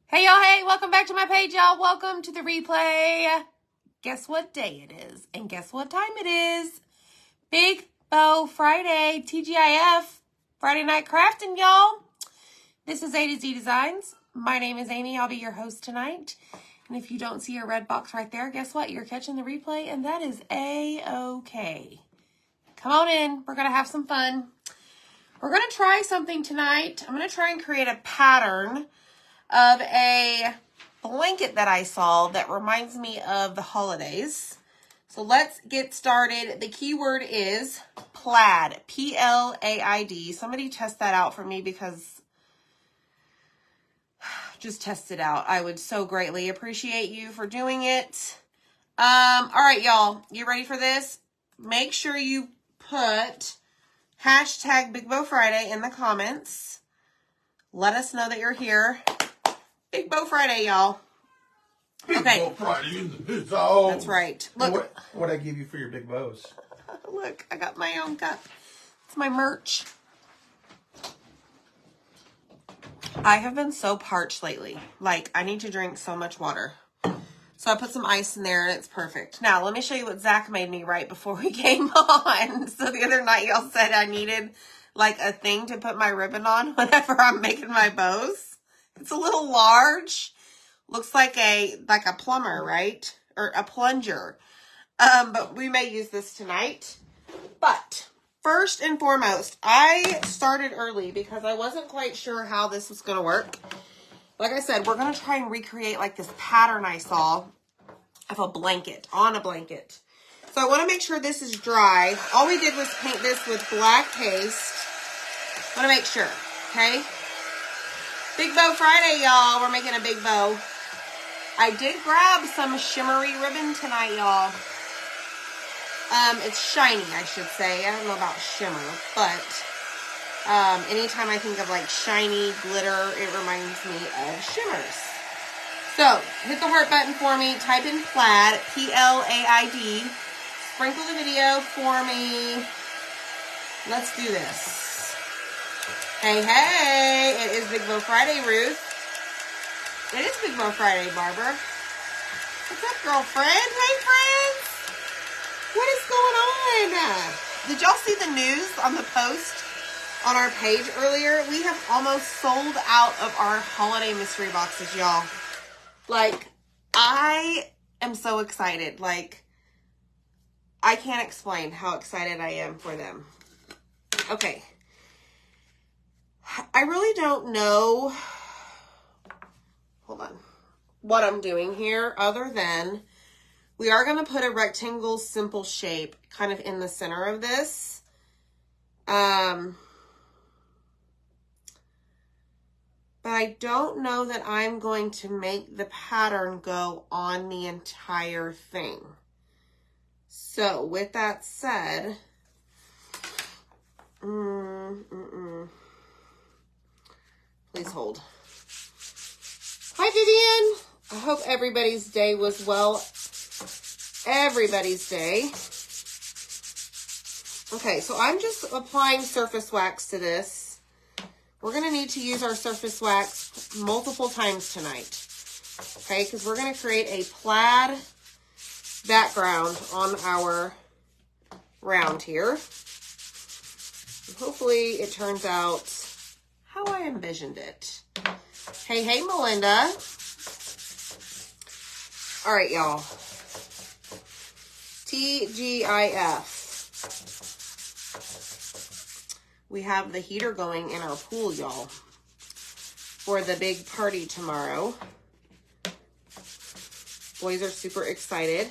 Hey y'all, hey, welcome back to my page, y'all. Welcome to the replay. Guess what day it is? And guess what time it is? Big Bow Friday, TGIF, Friday Night Crafting, y'all. This is A to Z Designs. My name is Amy. I'll be your host tonight. And if you don't see your red box right there, guess what? You're catching the replay, and that is A-okay. Come on in. We're going to have some fun. We're going to try something tonight. I'm going to try and create a pattern of a blanket that I saw that reminds me of the holidays. So let's get started. The keyword is plaid, P-L-A-I-D. Somebody test that out for me because just test it out. I would so greatly appreciate you for doing it. All right, y'all, you ready for this? Make sure you put hashtag Big Bow Friday in the comments. Let us know that you're here. Big Bow Friday, y'all. Big Okay. Bow Friday in the pizza. That's right. Look. What I give you for your big bows? Look, I got my own cup. It's my merch. I have been so parched lately. Like, I need to drink so much water. So I put some ice in there and it's perfect. Now, let me show you what Zach made me right before we came on. So the other night y'all said I needed like a thing to put my ribbon on whenever I'm making my bows. It's a little large. Looks like a plumber, right? Or a plunger. But we may use this tonight. But first and foremost, I started early because I wasn't quite sure how this was going to work. Like I said, we're going to try and recreate like this pattern I saw of a blanket, on a blanket. So I want to make sure this is dry. All we did was paint this with black paste. I want to make sure, okay? Big Bow Friday, y'all. We're making a big bow. I did grab some shimmery ribbon tonight, y'all. It's shiny, I should say. I don't know about shimmer, but anytime I think of like shiny glitter, it reminds me of shimmers. So, hit the heart button for me. Type in plaid, P-L-A-I-D. Sprinkle the video for me. Let's do this. Hey, hey, it is Big Bow Friday, Ruth. It is Big Bow Friday, Barbara. What's up, girlfriend? Hey, friends. What is going on? Did y'all see the news on the post on our page earlier? We have almost sold out of our holiday mystery boxes, y'all. Like, I am so excited. Like, I can't explain how excited I am for them. Okay. I really don't know, hold on, what I'm doing here other than we are going to put a rectangle simple shape kind of in the center of this. But I don't know that I'm going to make the pattern go on the entire thing. So with that said, please hold. Hi, Vivian. I hope everybody's day was well. Everybody's day. Okay, so I'm just applying surface wax to this. We're going to need to use our surface wax multiple times tonight. Okay, because we're going to create a plaid background on our round here. And hopefully it turns out how I envisioned it. Hey, hey, Melinda. All right, y'all. TGIF. We have the heater going in our pool, y'all, for the big party tomorrow. Boys are super excited.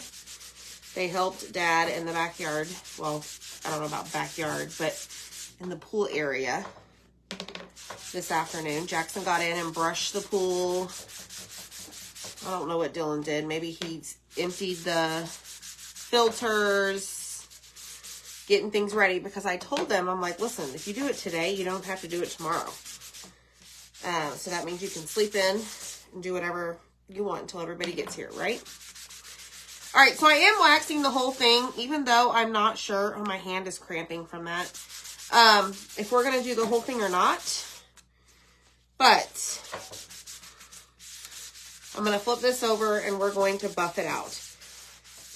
They helped Dad in the backyard. Well, I don't know about backyard, but in the pool area this afternoon. Jackson got in and brushed the pool. I don't know what Dylan did. Maybe he emptied the filters, getting things ready, because I told them, I'm like, listen, if you do it today, you don't have to do it tomorrow. So that means you can sleep in and do whatever you want until everybody gets here, right? All right, so I am waxing the whole thing, even though I'm not sure. Oh, my hand is cramping from that. If we're going to do the whole thing or not. But I'm going to flip this over and we're going to buff it out.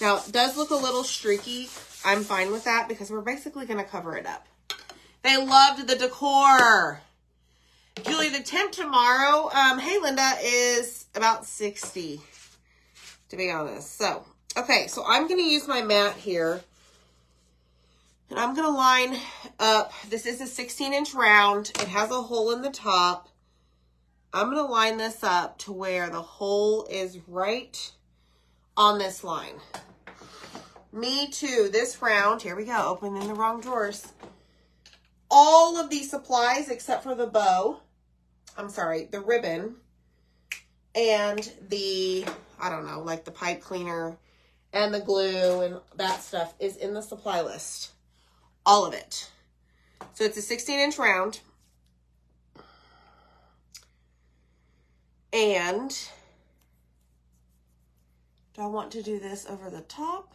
Now, it does look a little streaky. I'm fine with that because we're basically going to cover it up. They loved the decor. Julie, the temp tomorrow, hey Linda, is about 60, to be honest. So, okay, so I'm going to use my mat here. And I'm going to line up. This is a 16-inch round. It has a hole in the top. I'm going to line this up to where the hole is right on this line. Me too. This round, here we go, opening the wrong drawers. All of these supplies except for the bow, the ribbon, and the, I don't know, like the pipe cleaner and the glue and that stuff is in the supply list. All of it. So it's a 16-inch round. And do I want to do this over the top?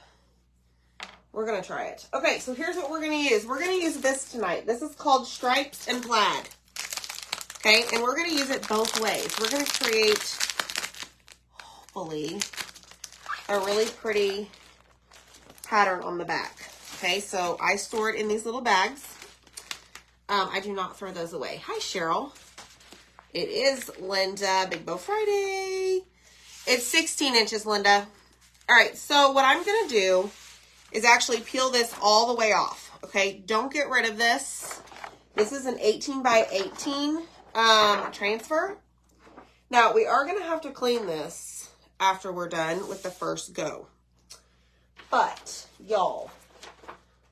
We're going to try it. Okay, so here's what we're going to use. We're going to use this tonight. This is called Stripes and Plaid. Okay, and we're going to use it both ways. We're going to create, hopefully, a really pretty pattern on the back. Okay, so I store it in these little bags. I do not throw those away. Hi, Cheryl. It is Linda, Big Bow Friday. It's 16 inches, Linda. All right, so what I'm going to do is actually peel this all the way off. Okay, don't get rid of this. This is an 18 by 18 transfer. Now, we are going to have to clean this after we're done with the first go. But, y'all,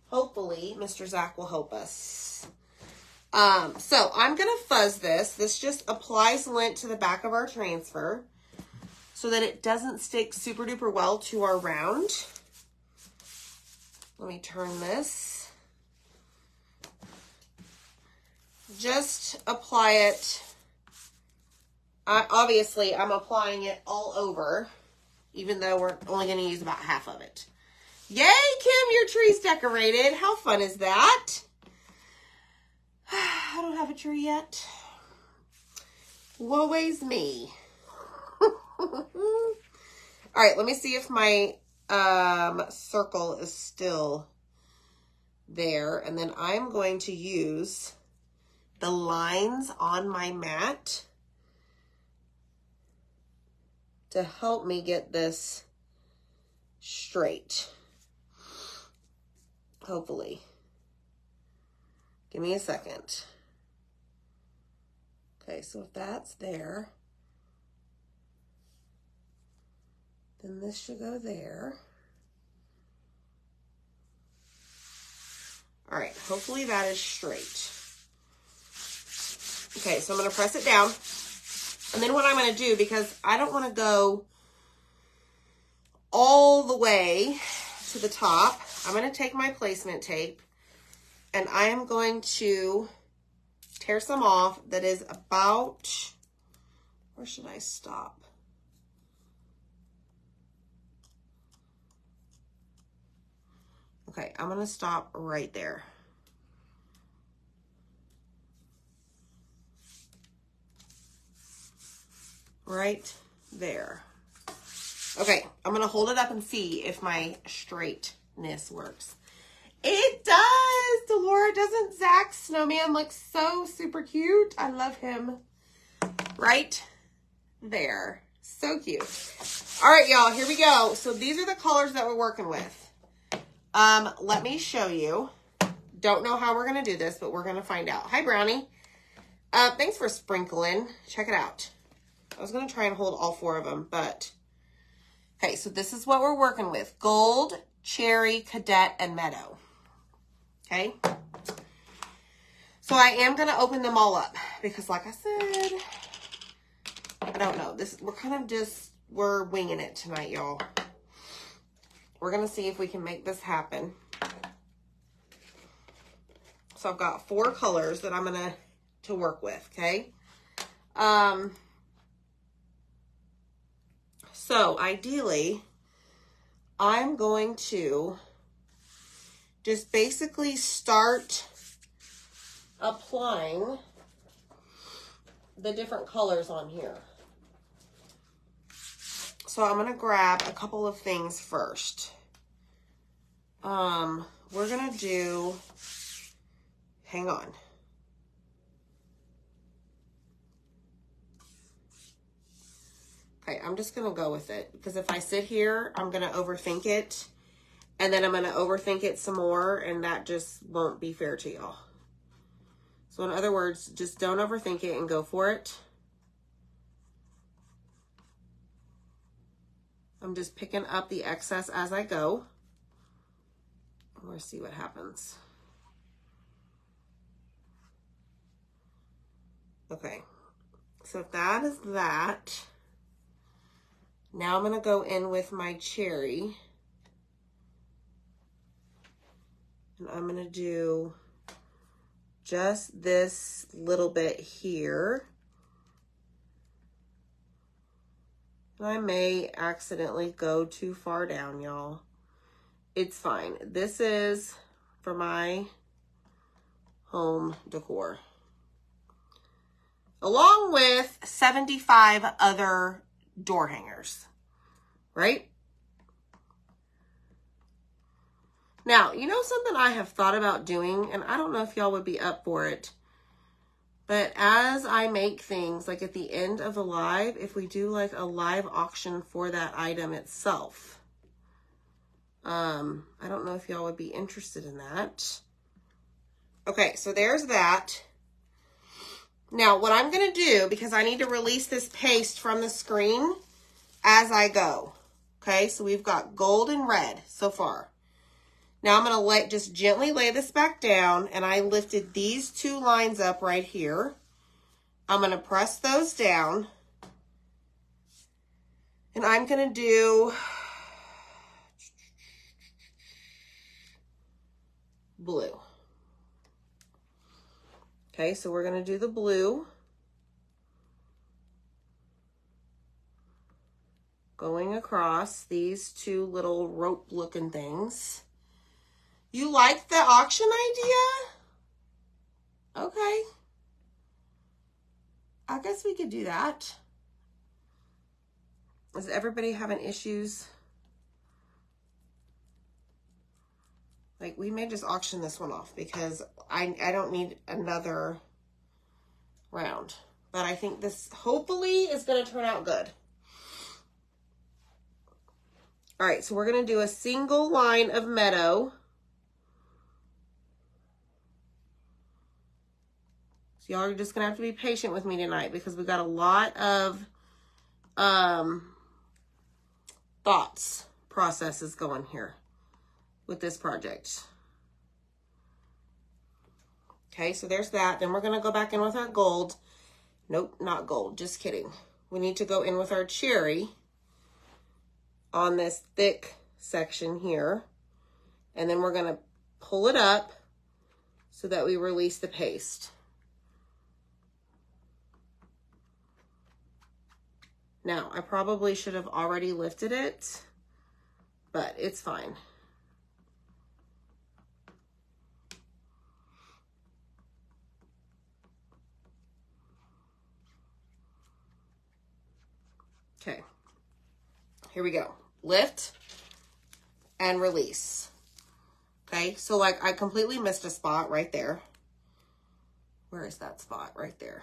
hopefully, Mr. Zach will help us. So I'm going to fuzz this. This just applies lint to the back of our transfer so that it doesn't stick super duper well to our round. Let me turn this. Just apply it. Obviously, I'm applying it all over, even though we're only going to use about half of it. Yay, Kim, your tree's decorated. How fun is that? I don't have a tree yet. Woe-ways me. All right, let me see if my circle is still there. And then I'm going to use the lines on my mat to help me get this straight. Hopefully. Give me a second. Okay, so if that's there, then this should go there. All right, hopefully that is straight. Okay, so I'm going to press it down. And then what I'm going to do, because I don't want to go all the way to the top, I'm going to take my placement tape and I am going to tear some off that is about, where should I stop? Okay, I'm going to stop right there. Right there. Okay, I'm going to hold it up and see if my straightness works. It does! Delora, doesn't Zach's snowman look so super cute? I love him. Right there. So cute. All right, y'all, here we go. So these are the colors that we're working with. Let me show you. Don't know how we're going to do this, but we're going to find out. Hi, Brownie. Thanks for sprinkling. Check it out. I was going to try and hold all four of them, but... Okay, so this is what we're working with. Gold, cherry, cadet, and meadow. Okay? So I am going to open them all up because like I said, I don't know. We're winging it tonight, y'all. We're going to see if we can make this happen. So I've got 4 colors that I'm going to work with, okay? So ideally, I'm going to just basically start applying the different colors on here. So I'm going to grab a couple of things first. We're going to do, hang on. Okay, I'm just going to go with it because if I sit here, I'm going to overthink it and then I'm going to overthink it some more and that just won't be fair to y'all. So in other words, just don't overthink it and go for it. I'm just picking up the excess as I go. We'll see what happens. Okay, so that is that. Now I'm going to go in with my cherry. And I'm going to do just this little bit here. I may accidentally go too far down, y'all. It's fine. This is for my home decor. Along with 75 other door hangers, right? Now, you know something I have thought about doing, and I don't know if y'all would be up for it, but as I make things, like at the end of the live, if we do like a live auction for that item itself, I don't know if y'all would be interested in that. Okay, so there's that. Now, what I'm going to do, because I need to release this paste from the screen as I go. Okay, so we've got gold and red so far. Now I'm going to just gently lay this back down, and I lifted these two lines up right here. I'm going to press those down, and I'm going to do blue. Okay, so we're going to do the blue. Going across these two little rope looking things. You like the auction idea? Okay. I guess we could do that. Is everybody having issues? Like, we may just auction this one off because I don't need another round. But I think this hopefully is going to turn out good. All right, so we're going to do a single line of meadow. So y'all are just going to have to be patient with me tonight because we've got a lot of processes going here with this project. Okay, so there's that. Then we're going to go back in with our gold. Nope, not gold, just kidding. We need to go in with our cherry on this thick section here. And then we're going to pull it up so that we release the paste. Now, I probably should have already lifted it, but it's fine. Okay, here we go. Lift and release. Okay, so like I completely missed a spot right there. Where is that spot? Right there.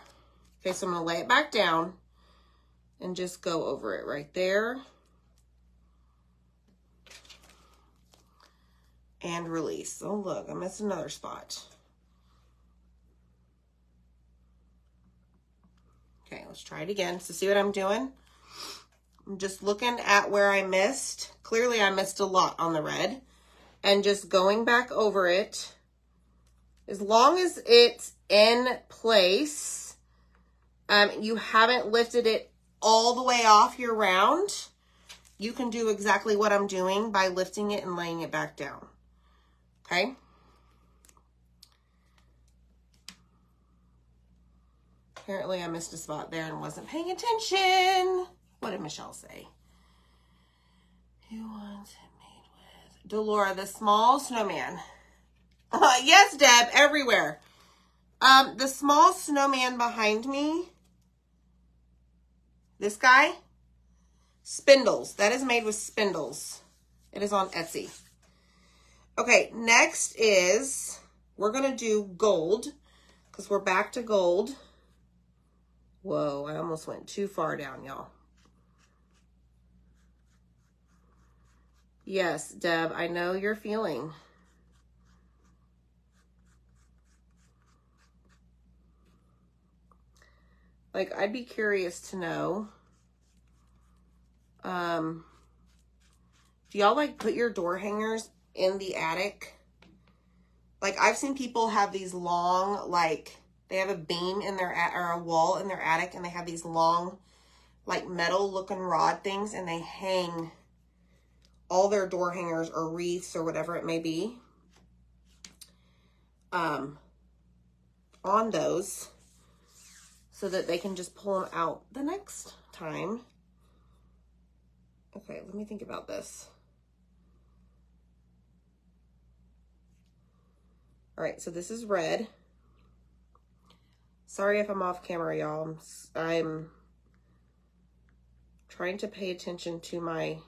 Okay, so I'm gonna lay it back down and just go over it right there. And release. Oh, look, I missed another spot. Okay, let's try it again. So see what I'm doing? I'm just looking at where I missed. Clearly, I missed a lot on the red. And just going back over it. As long as it's in place, you haven't lifted it all the way off your round, you can do exactly what I'm doing by lifting it and laying it back down. Okay? Apparently I missed a spot there and wasn't paying attention. What did Michelle say? Who wants it made with? Delora, the small snowman. Yes, Deb, everywhere. The small snowman behind me, this guy, Spindles. That is made with spindles. It is on Etsy. Okay, next is, we're going to do gold, because we're back to gold. Whoa, I almost went too far down, y'all. Yes, Deb, I know you're feeling. Like, I'd be curious to know, do y'all like put your door hangers in the attic? Like, I've seen people have these long, like, they have a beam in their, or a wall in their attic, and they have these long, like, metal looking rod things, and they hang all their door hangers or wreaths or whatever it may be, on those, so that they can just pull them out the next time. Okay, let me think about this. All right, so this is red. Sorry if I'm off camera, y'all. I'm trying to pay attention to my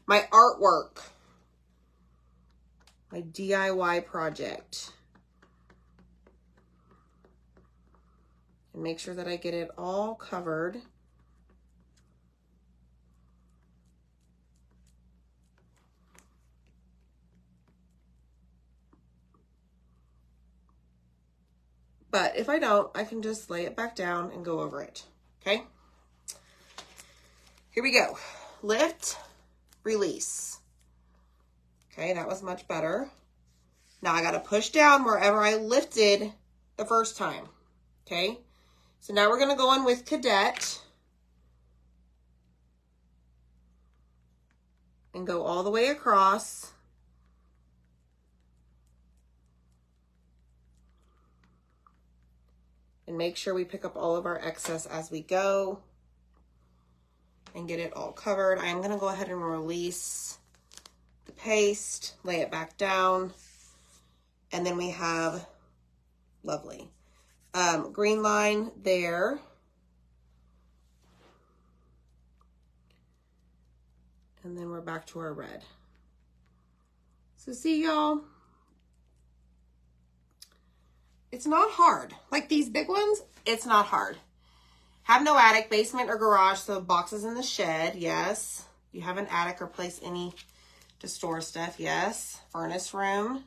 artwork, my DIY project, and make sure that I get it all covered. But if I don't, I can just lay it back down and go over it, okay? Here we go. Lift, release. Okay, that was much better. Now I gotta push down wherever I lifted the first time, okay? So now we're gonna go in with Cadet and go all the way across. And make sure we pick up all of our excess as we go and get it all covered. I'm gonna go ahead and release the paste, lay it back down, and then we have, lovely, green line there. And then we're back to our red. So see, y'all, it's not hard. Like these big ones, it's not hard. Have no attic, basement, or garage, so boxes in the shed, yes. You have an attic or place any to store stuff, yes. Furnace room.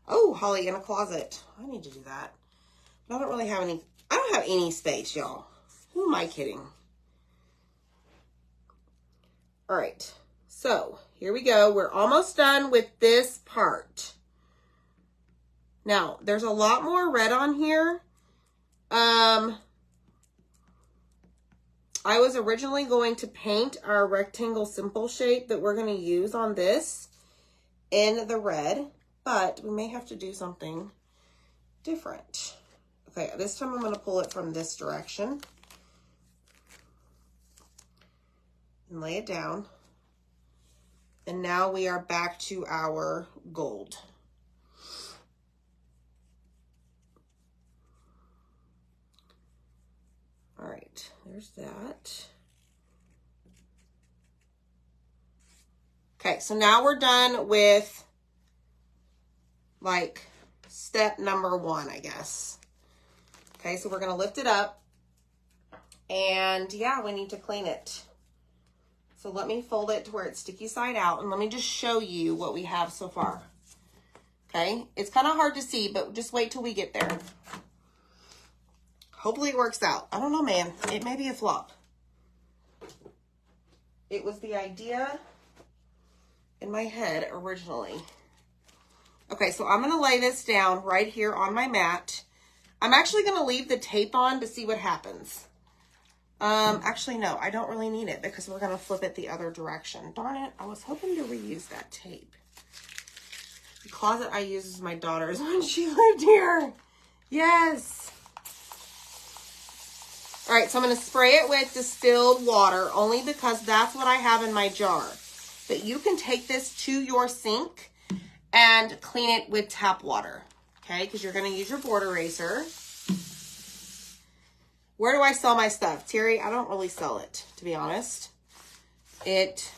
Oh, Holly, in a closet. I need to do that. But I don't really have any, I don't have any space, y'all. Who am I kidding? All right, so here we go. We're almost done with this part. Now, there's a lot more red on here. I was originally going to paint our rectangle simple shape that we're going to use on this in the red, but we may have to do something different. Okay, this time I'm going to pull it from this direction and lay it down. And now we are back to our gold. All right, there's that. Okay, so now we're done with like step number 1, I guess. Okay, so we're gonna lift it up and yeah, we need to clean it. So let me fold it to where it's sticky side out and let me just show you what we have so far. Okay, it's kind of hard to see, but just wait till we get there. Hopefully it works out. I don't know, man. It may be a flop. It was the idea in my head originally. Okay, so I'm going to lay this down right here on my mat. I'm actually going to leave the tape on to see what happens. Actually, no, I don't really need it because we're going to flip it the other direction. Darn it, I was hoping to reuse that tape. The closet I used is my daughter's when she lived here. Yes. All right, so I'm going to spray it with distilled water only because that's what I have in my jar. But you can take this to your sink and clean it with tap water, okay? Because you're going to use your board eraser. Where do I sell my stuff? Terry, I don't really sell it, to be honest. it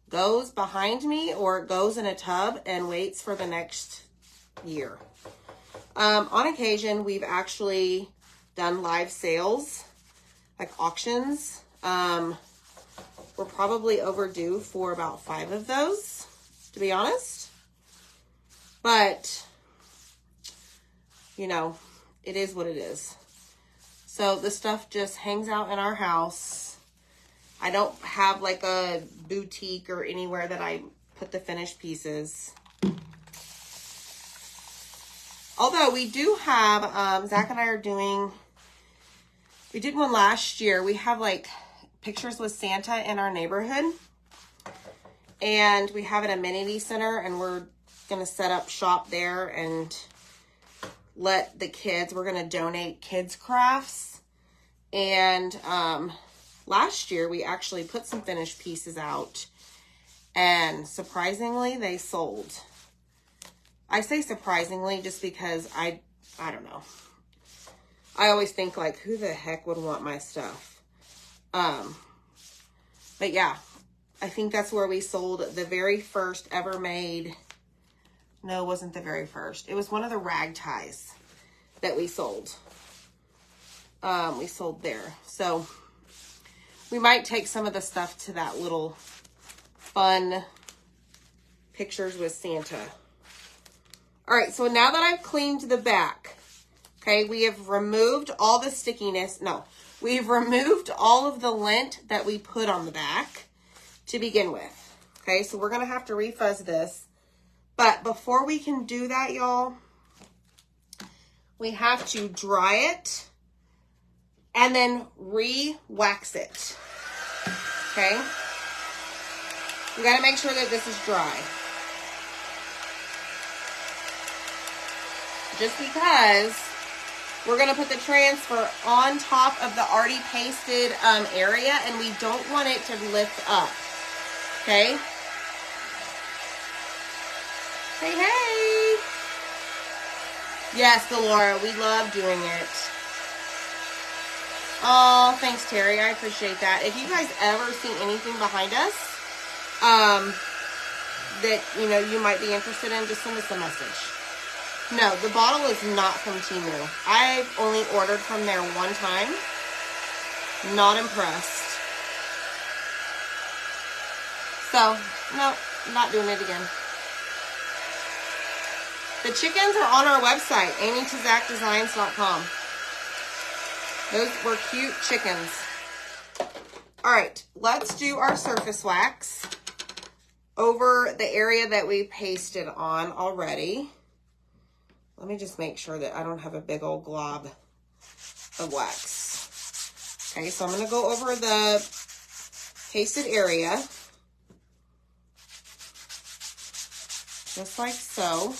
goes behind me or it goes in a tub and waits for the next year. On occasion, we've actually done live sales, like auctions. We're probably overdue for about 5 of those, to be honest. But, you know, it is what it is. So the stuff just hangs out in our house. I don't have like a boutique or anywhere that I put the finished pieces. Although we do have, Zach and I are doing, we did one last year. We have like pictures with Santa in our neighborhood. And we have an amenity center and we're going to set up shop there and let the kids, we're going to donate kids crafts. And last year we actually put some finished pieces out and surprisingly they sold. I say surprisingly just because I don't know. I always think like, who the heck would want my stuff? But yeah, I think that's where we sold the very first ever made. No, it wasn't the very first. It was one of the rag ties that we sold. We sold there. So we might take some of the stuff to that little fun pictures with Santa. All right, so now that I've cleaned the back, okay, we have removed all the stickiness. No, we've removed all of the lint that we put on the back to begin with. Okay, so we're going to have to refuzz this. But before we can do that, y'all, we have to dry it and then re-wax it. Okay? We got to make sure that this is dry. Just because we're going to put the transfer on top of the already pasted area and we don't want it to lift up. Okay? Hey, hey! Yes, Delora, we love doing it. Oh, thanks, Terry. I appreciate that. If you guys ever see anything behind us that, you know, you might be interested in, just send us a message. No, the bottle is not from Temu. I've only ordered from there one time. Not impressed. So, no, not doing it again. The chickens are on our website, amytozachdesigns.com. Those were cute chickens. All right, let's do our surface wax over the area that we pasted on already. Let me just make sure that I don't have a big old glob of wax. Okay, so I'm going to go over the pasted area. Just like so.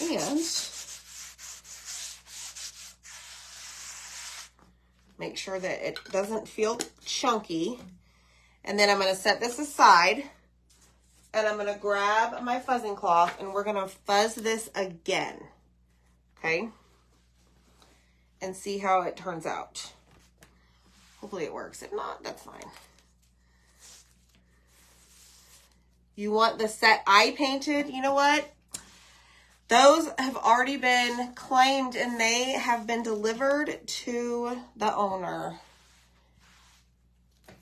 And make sure that it doesn't feel chunky. And then I'm going to set this aside and I'm going to grab my fuzzing cloth and we're going to fuzz this again. Okay? And see how it turns out. Hopefully it works. If not, that's fine. You want the set I painted? You know what? Those have already been claimed and they have been delivered to the owner.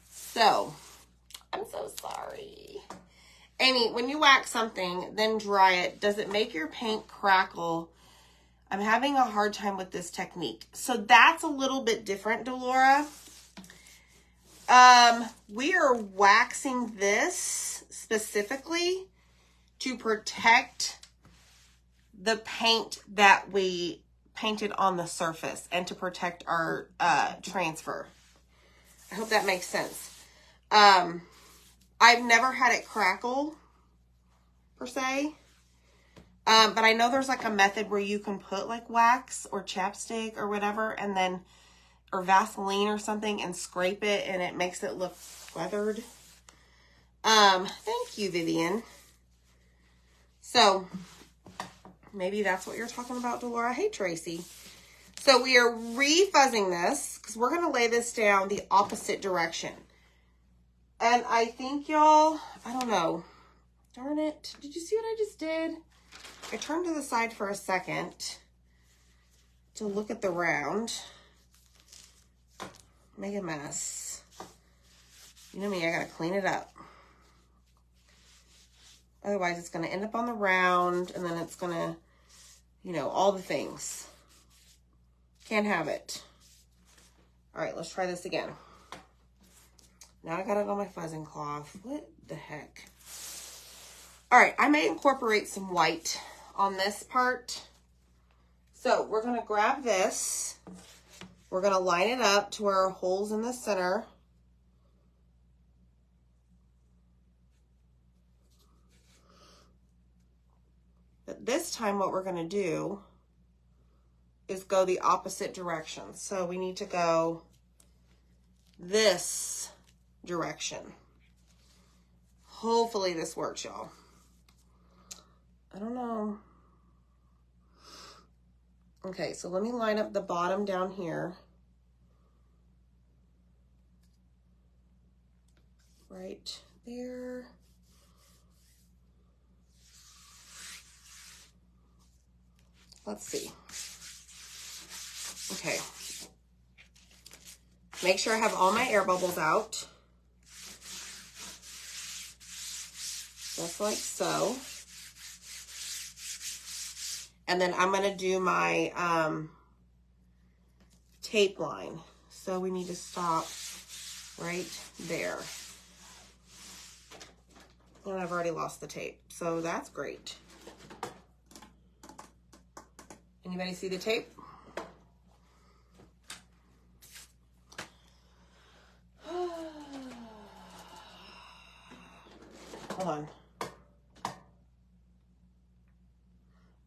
So, I'm so sorry. Amy, when you wax something, then dry it, does it make your paint crackle? I'm having a hard time with this technique. So that's a little bit different, Delora. We are waxing this specifically to protect the paint that we painted on the surface and to protect our transfer. I hope that makes sense. I've never had it crackle per se. But I know there's like a method where you can put like wax or chapstick or whatever and then, or Vaseline or something and scrape it and it makes it look weathered. Thank you, Vivian. So maybe that's what you're talking about, Delora. Hey, Tracy. So we are refuzzing this because we're going to lay this down the opposite direction. And I think y'all, I don't know. Darn it. Did you see what I just did? I turned to the side for a second to look at the round. Make a mess. You know me, I gotta clean it up. Otherwise, it's gonna end up on the round, and then it's gonna, you know, all the things. Can't have it. All right, let's try this again. Now I got it on my fuzzing cloth. What the heck? All right, I may incorporate some white on this part. So we're gonna grab this. We're gonna line it up to where our hole's in the center. But this time what we're gonna do is go the opposite direction. So we need to go this direction. Hopefully this works, y'all. I don't know. Okay, so let me line up the bottom down here. Right there. Let's see. Okay. Make sure I have all my air bubbles out. Just like so. And then I'm going to do my tape line. So we need to stop right there. And I've already lost the tape. So that's great. Anybody see the tape? Hold on.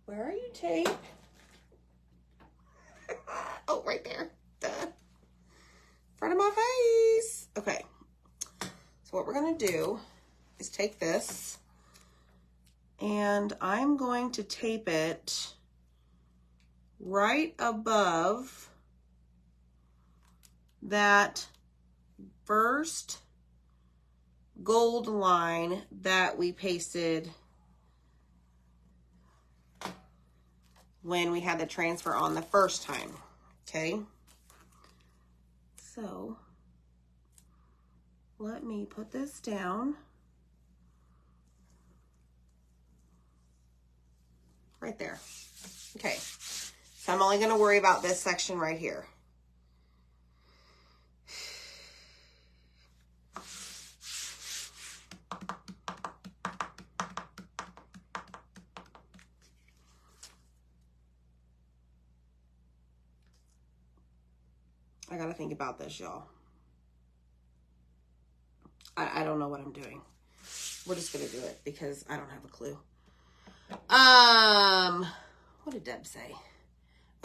Where are you, tape? Oh, right there. Duh. Front of my face. Okay. So what we're going to do is take this and I'm going to tape it right above that first gold line that we pasted when we had the transfer on the first time. Okay. So let me put this down right there. Okay. So I'm only going to worry about this section right here. I gotta think about this, y'all. I don't know what I'm doing. We're just gonna do it because I don't have a clue. What did Deb say?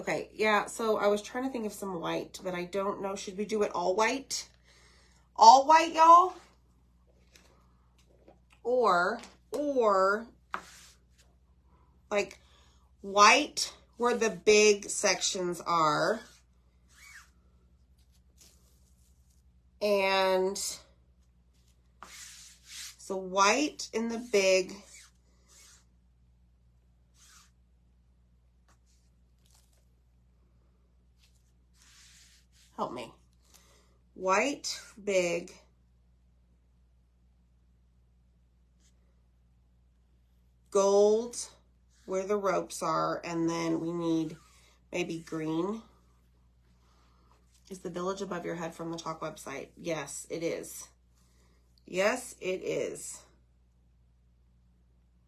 Okay, yeah, so I was trying to think of some white, but I don't know. Should we do it all white? All white, y'all? Or like white where the big sections are. And so white in the big. Help me. White, big. Gold where the ropes are. And then we need maybe green. Is the village above your head from the Talk website? Yes, it is. Yes, it is.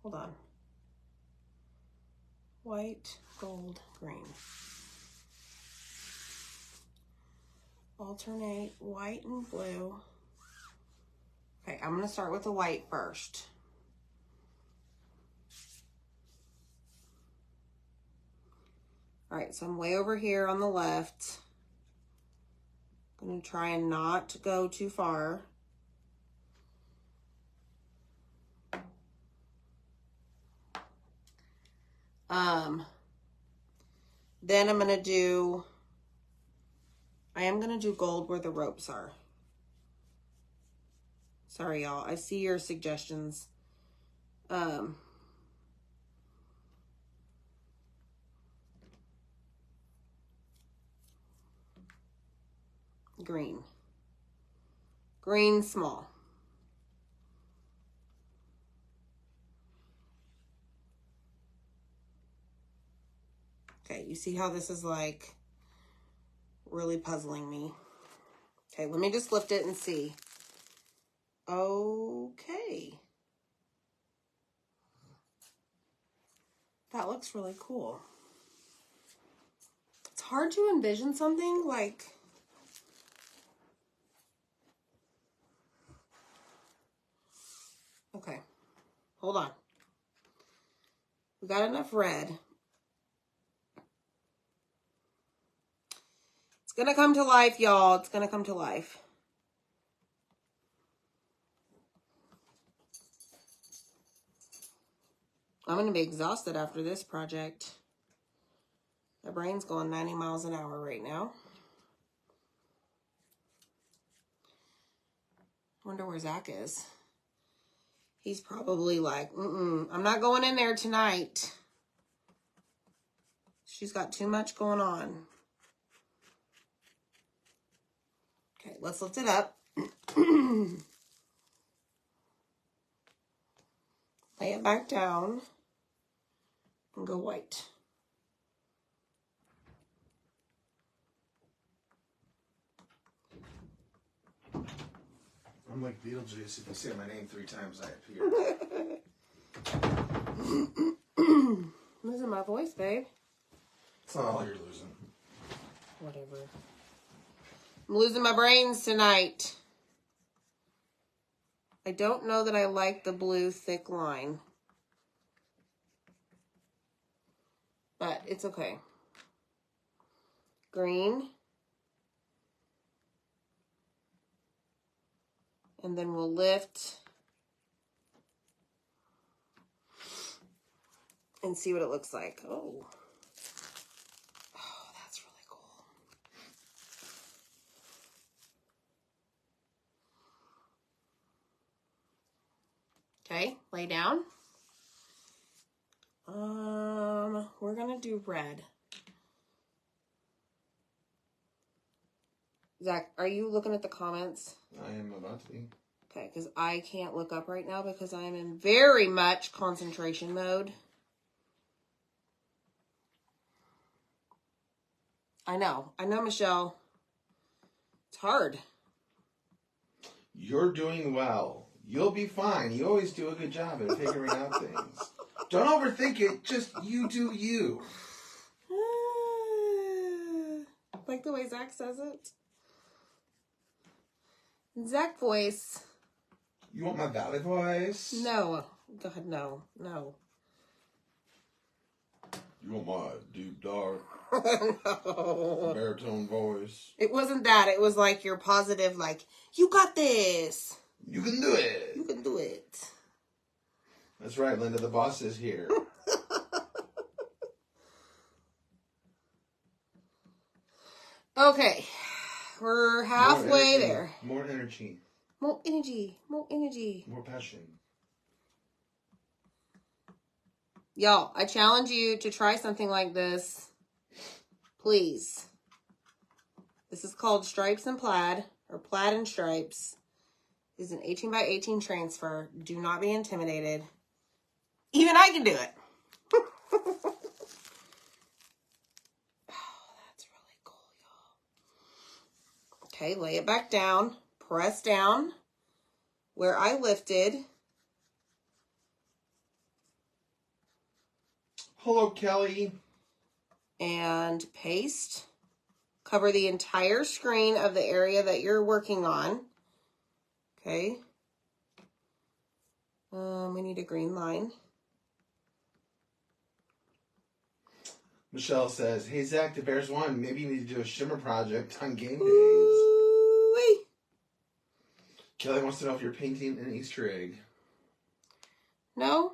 Hold on. White, gold, green. Alternate white and blue. Okay, I'm going to start with the white first. All right, so I'm way over here on the left. I'm going to try and not go too far. Then I'm going to do, I am going to do gold where the ropes are. Sorry, y'all. I see your suggestions. Green. Green small. Okay, you see how this is like really puzzling me. Okay, let me just lift it and see. Okay. That looks really cool. It's hard to envision something like... Okay, hold on. We got enough red. It's gonna come to life, y'all. It's gonna come to life. I'm gonna be exhausted after this project. My brain's going 90 miles an hour right now. Wonder where Zach is. He's probably like, I'm not going in there tonight. She's got too much going on. Okay, let's lift it up. Lay it back down and go white. I'm like Beetlejuice. If you say my name 3 times, I appear. Losing my voice, babe. It's not all you're losing. Whatever. I'm losing my brains tonight. I don't know that I like the blue thick line. But it's okay. Green. And then we'll lift and see what it looks like. Oh, that's really cool. Okay, lay down. We're gonna do red. Zach, are you looking at the comments? I am about to be. Okay, because I can't look up right now because I am in very much concentration mode. I know, Michelle. It's hard. You're doing well. You'll be fine. You always do a good job at figuring out things. Don't overthink it. Just you do you. Like the way Zach says it. Zach voice. You want my valley voice? No. God, no. No. You want my deep, dark, No. baritone voice? It wasn't that. It was like your positive, like, you got this. You can do it. You can do it. That's right, Linda. The boss is here. Okay. We're halfway there. More energy. More energy. More energy. More passion. Y'all, I challenge you to try something like this. Please. This is called Stripes and Plaid, or Plaid and Stripes. This is an 18 by 18 transfer. Do not be intimidated. Even I can do it. Oh, that's really cool, y'all. Okay, lay it back down. Press down where I lifted. Hello, Kelly. And paste. Cover the entire screen of the area that you're working on. Okay. We need a green line. Michelle says, hey, Zach, the Bears won. Maybe you need to do a shimmer project on game days. Ooh-wee. Kelly wants to know if you're painting an Easter egg. No,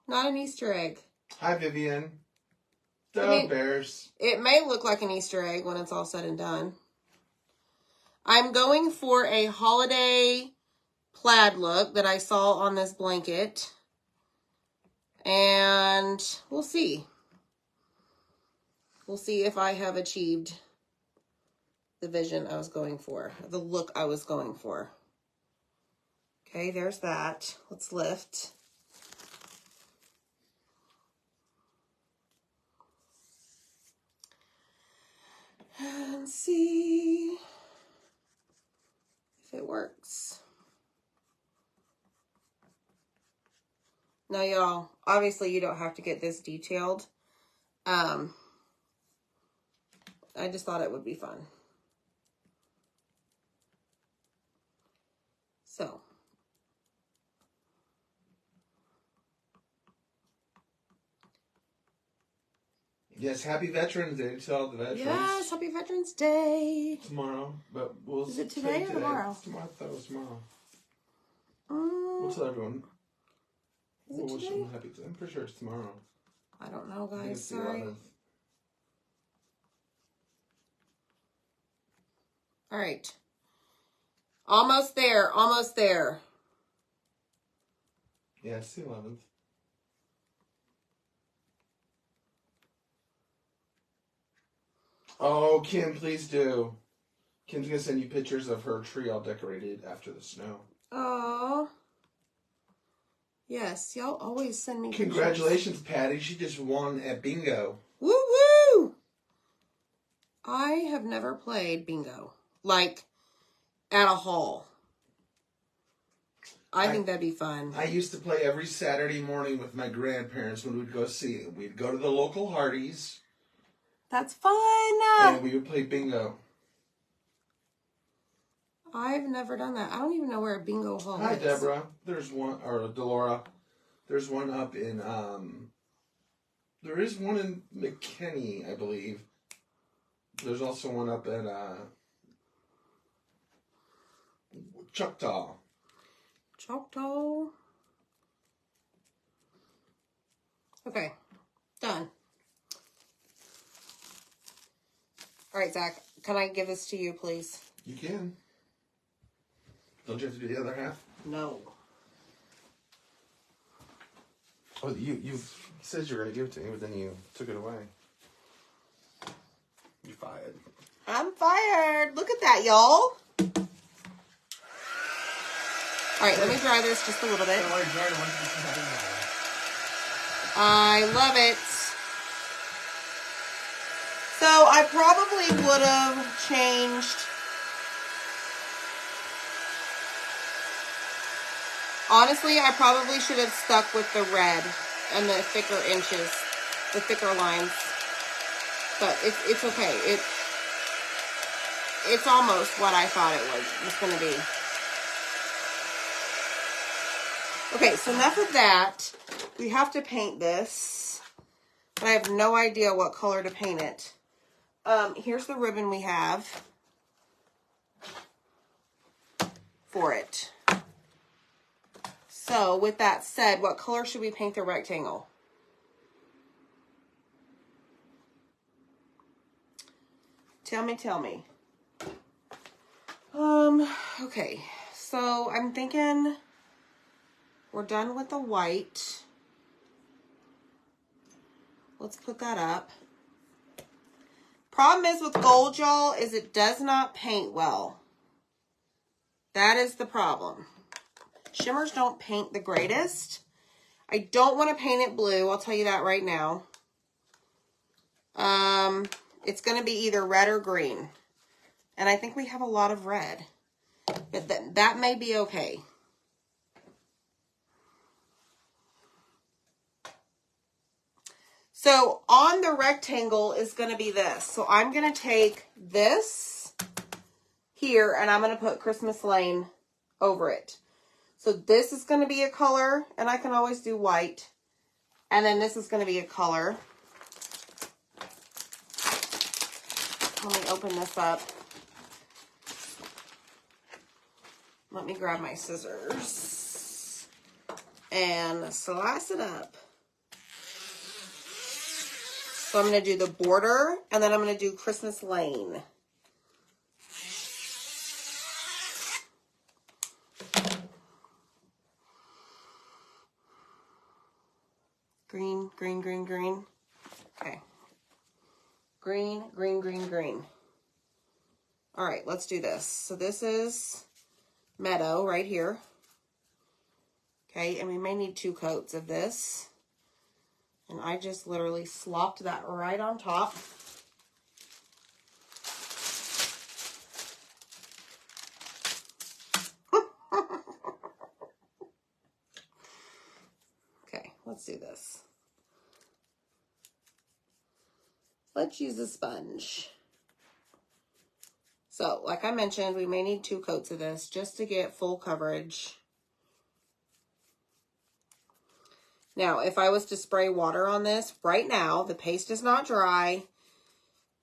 not an Easter egg. Hi, Vivian. Bears. It may look like an Easter egg when it's all said and done. I'm going for a holiday plaid look that I saw on this blanket. And we'll see. We'll see if I have achieved the vision I was going for, the look I was going for. Okay, there's that. Let's lift. And see if it works. Now, y'all, obviously you don't have to get this detailed. I just thought it would be fun. So. Yes, happy Veterans Day to all the veterans. Yes, happy Veterans Day. Tomorrow, but we'll... Is it today or tomorrow? Tomorrow, I thought it was tomorrow. We'll tell everyone. Is it today? I'm pretty sure it's tomorrow. I don't know, guys. It's the Sorry. 11th. All right. Almost there. Almost there. Yeah, it's the 11th. Oh, Kim, please do. Kim's going to send you pictures of her tree all decorated after the snow. Oh. Yes, y'all always send me Congratulations, Patty. She just won at bingo. Woo woo! I have never played bingo. Like, at a hall. I think that'd be fun. I used to play every Saturday morning with my grandparents when we'd go see it. We'd go to the local Hardee's. That's fun! And we would play bingo. I've never done that. I don't even know where a bingo hall is. Hi, Deborah. There's one, or Delora. There's one up in, there is one in McKinney, I believe. There's also one up at, Choctaw. Choctaw. Okay. Done. All right, Zach. Can I give this to you, please? You can. Don't you have to do the other half? No. Oh, you said you were going to give it to me, but then you took it away. You're fired. I'm fired. Look at that, y'all. All right, let me dry this just a little bit. I love it. So I probably would have changed. Honestly, I probably should have stuck with the red and the thicker inches, the thicker lines. But it's okay. It's almost what I thought it was going to be. Okay, so enough of that. We have to paint this, but I have no idea what color to paint it. Here's the ribbon we have for it. So, with that said, what color should we paint the rectangle? Tell me. Okay. So, I'm thinking we're done with the white. Let's put that up. Problem is with gold, y'all, is it does not paint well. That is the problem. Shimmers don't paint the greatest. I don't want to paint it blue. I'll tell you that right now. It's going to be either red or green. And I think we have a lot of red. But that may be okay. So on the rectangle is going to be this. So I'm going to take this here and I'm going to put Christmas Lane over it. So this is going to be a color, and I can always do white. And then this is going to be a color. Let me open this up. Let me grab my scissors and slice it up. So I'm going to do the border, and then I'm going to do Christmas Lane. Green, green, green, green. Okay. Green, green, green, green. All right, let's do this. So this is Meadow right here. Okay, and we may need 2 coats of this. And I just literally slopped that right on top. Okay, let's do this. Let's use a sponge. So, like I mentioned, we may need 2 coats of this just to get full coverage. Now, if I was to spray water on this right now, the paste is not dry.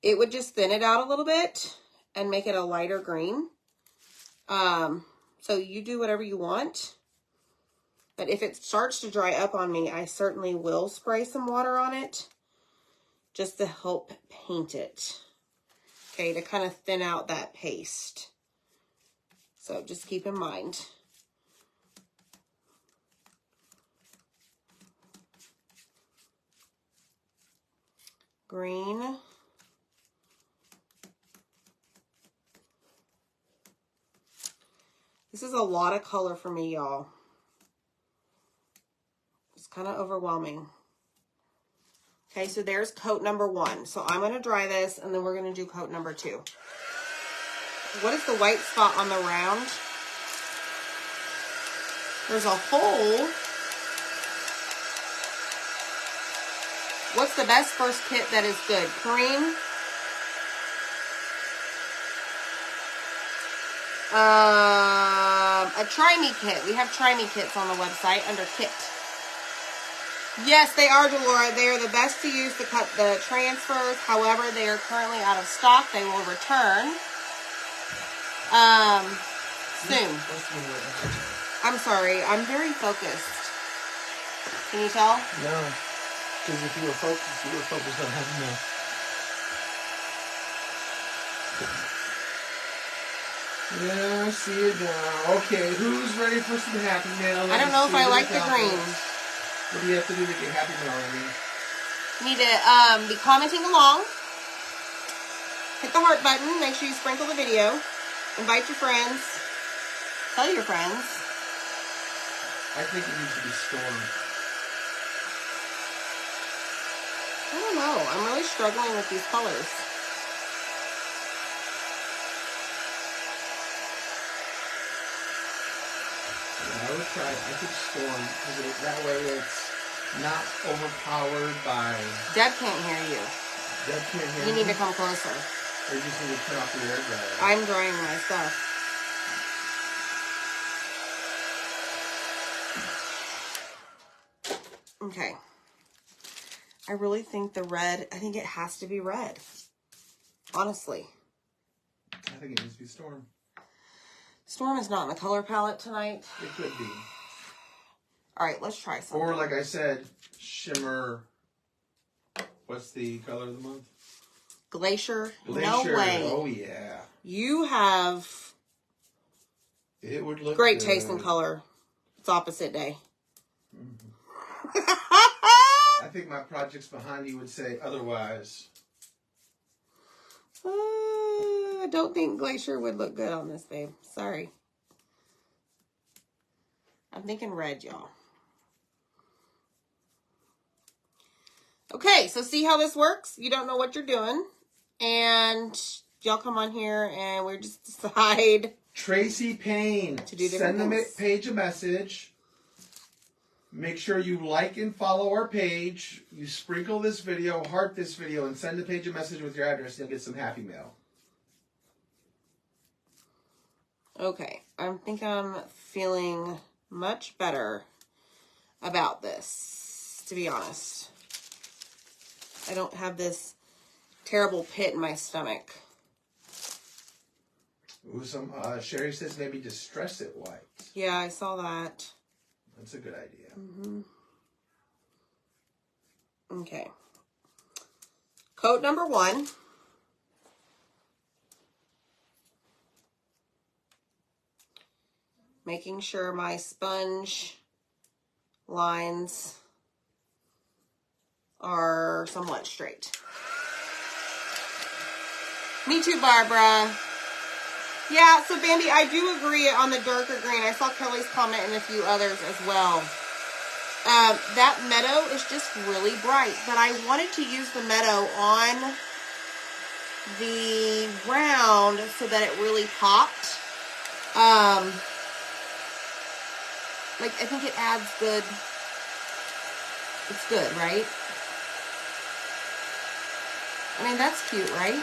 It would just thin it out a little bit and make it a lighter green. So you do whatever you want. But if it starts to dry up on me, I certainly will spray some water on it just to help paint it. Okay, to kind of thin out that paste. So just keep in mind. Green. This is a lot of color for me, y'all. It's kind of overwhelming. Okay, so there's coat number 1. So I'm going to dry this, and then we're going to do coat number 2. What is the white spot on the round? There's a hole. What's the best first kit that is good? Cream? A Try Me kit. We have Try Me kits on the website under kit. Yes, they are, Delora. They are the best to use to cut the transfers. However, they are currently out of stock. They will return soon. I'm sorry. I'm very focused. Can you tell? No. Because if you were focused on having milk. Yeah, I see it now. Okay, who's ready for some Happy Mail? I don't know if I like the green. What do you have to do to get Happy Mail, Amy? You need to be commenting along. Hit the heart button. Make sure you sprinkle the video. Invite your friends. Tell your friends. I think it needs to be stormed. I don't know. I'm really struggling with these colors. I would try, I could storm, because that way it's not overpowered by... Deb can't hear you. Deb can't hear you. You need to come closer. Or you just need to turn off the air dryer. I'm drying my stuff. Okay. I really think the red, I think it has to be red. Honestly. I think it needs to be Storm. Storm is not in the color palette tonight. It could be. All right, let's try something. Or like I said, Shimmer. What's the color of the month? Glacier. Glacier. No way. Oh, yeah. You have it would look great good. taste in color. It's opposite day. Mm-hmm. I think my projects behind you would say otherwise. I don't think Glacier would look good on this, babe. Sorry. I'm thinking red, y'all. Okay, so see how this works? You don't know what you're doing. And y'all come on here and we just decide. Tracy Payne. To do send the things. page a message. Make sure you like and follow our page. You sprinkle this video, heart this video, and send the page a message with your address, and you'll get some Happy Mail. Okay, I think I'm feeling much better about this, to be honest. I don't have this terrible pit in my stomach. Ooh, Sherry says maybe distress it white. Yeah, I saw that. That's a good idea. Mm-hmm. Okay. Coat number 1. Making sure my sponge lines are somewhat straight. Me too, Barbara. Yeah, so Bambi, I do agree on the darker green. I saw Kelly's comment and a few others as well. That meadow is just really bright, but I wanted to use the meadow on the round so that it really popped. Like, I think it adds good. It's good, right? I mean, that's cute, right?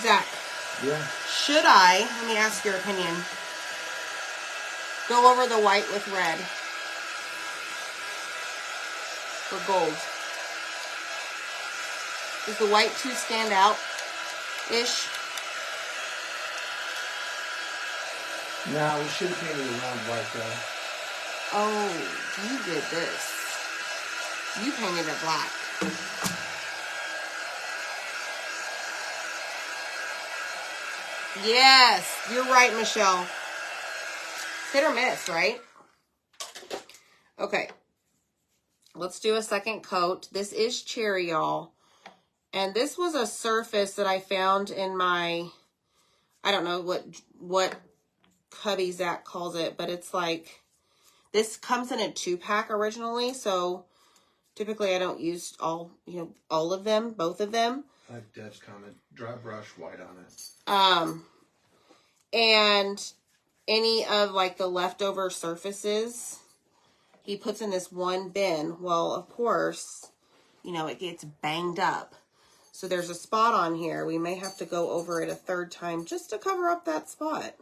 Zach. Yeah. Should I, let me ask your opinion, go over the white with red or gold? Is the white too stand out-ish? No, we should have painted it around white though. Oh, you did this. You painted it black. Yes, you're right, Michelle. Hit or miss, right? Okay. Let's do a second coat. This is cherry, y'all. And this was a surface that I found in my, I don't know what cubby Zach calls it, but it's like, this comes in a 2-pack originally, so typically I don't use all of them, both of them. I like Deb's comment. Dry brush white on it. And any of like the leftover surfaces, he puts in this one bin. Well, of course, it gets banged up. So there's a spot on here. We may have to go over it a third time just to cover up that spot.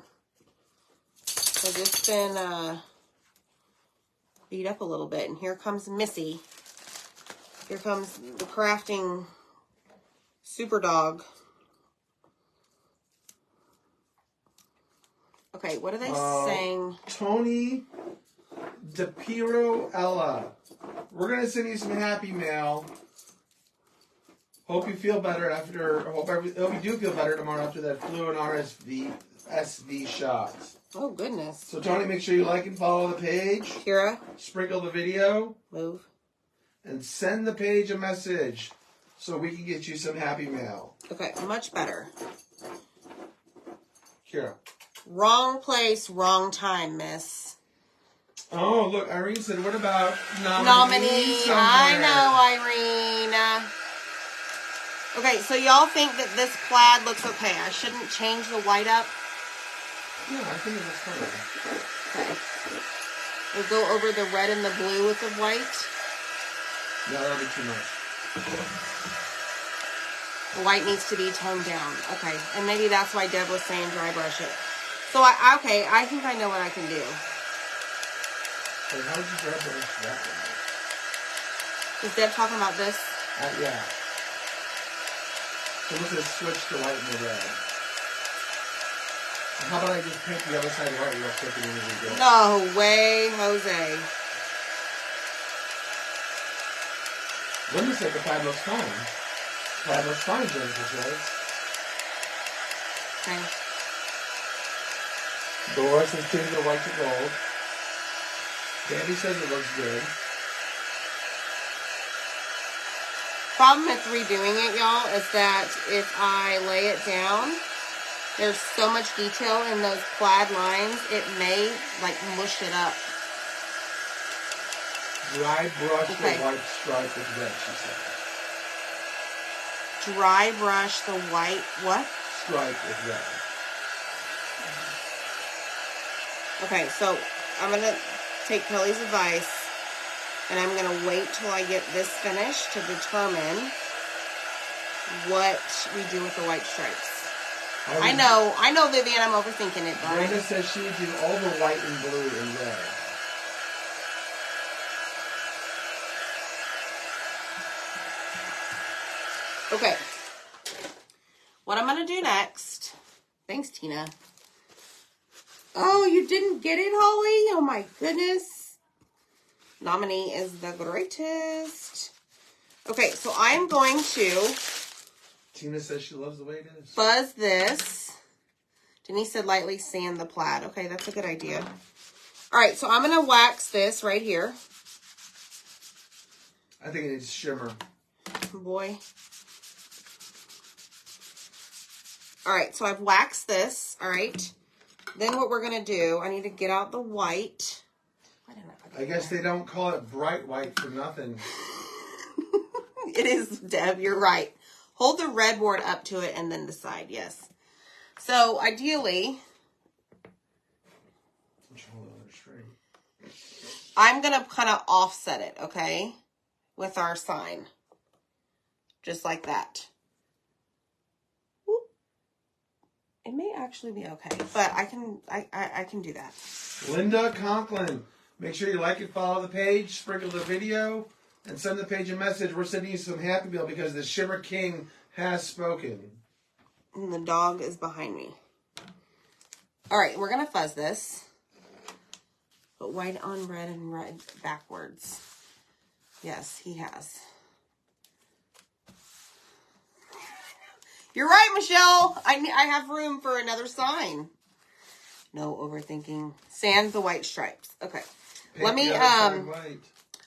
Because it's been beat up a little bit. And here comes Missy. Here comes the crafting super dog. Okay, what are they saying? Tony DePiro Ella. We're going to send you some happy mail. Hope you feel better hope you do feel better tomorrow after that flu and RSV shots. Oh, goodness. So, Tony, make sure you like and follow the page. Kira. Sprinkle the video. Move. And send the page a message so we can get you some happy mail. Okay, much better. Kira. Wrong place, wrong time, miss. Oh, look, Irene said, what about nominee? I know, Irene. Okay, so y'all think that this plaid looks okay. I shouldn't change the white up? Yeah, I think it looks fine. Okay. We'll go over the red and the blue with the white. No, that'll be too much. The white needs to be toned down. Okay, and maybe that's why Deb was saying dry brush it. So, I think I know what I can do. Wait, how would you dry brush that one? Is Deb talking about this? Yeah. So let's just switch the white and the red. And how about I just paint the other side white real quick and then we go? No way, Jose. Linda said the plaid looks fine. Plaid looks fine, Jennifer says. Okay. Dolores is changing the white to gold. Debbie says it looks good. Problem with redoing it, y'all, is that if I lay it down, there's so much detail in those plaid lines, it may, like, mush it up. Dry brush the white stripe with red, she said. Dry brush the white, what? Stripe with red. Okay, so I'm going to take Kelly's advice, and I'm going to wait till I get this finished to determine what we do with the white stripes. I know, Vivian, I'm overthinking it. Brenda says she would do all the white and blue and red. Okay. What I'm going to do next... Thanks, Tina. Oh, you didn't get it, Holly? Oh, my goodness. Nominee is the greatest. Okay, so I'm going to Tina says she loves the way it is. fuzz this. Denise said lightly sand the plaid. Okay, that's a good idea. All right, so I'm going to wax this right here. I think it needs shimmer. Boy. All right, so I've waxed this. All right. Then what we're going to do, I need to get out the white. Why didn't I put that I guess they don't call it bright white for nothing. It is, Deb. You're right. Hold the red board up to it and then decide. Yes. So ideally, I'm going to kind of offset it, okay, with our sign. Just like that. Whoop. It may actually be okay, but I can do that. Linda Conklin. Make sure you like and follow the page, sprinkle the video, and send the page a message. We're sending you some Happy Meal because the Shimmer King has spoken. And the dog is behind me. All right, we're going to fuzz this. But white on red and red backwards. Yes, he has. You're right, Michelle. I have room for another sign. No overthinking. Sand the white stripes. Okay. Paint Let me, the other side white.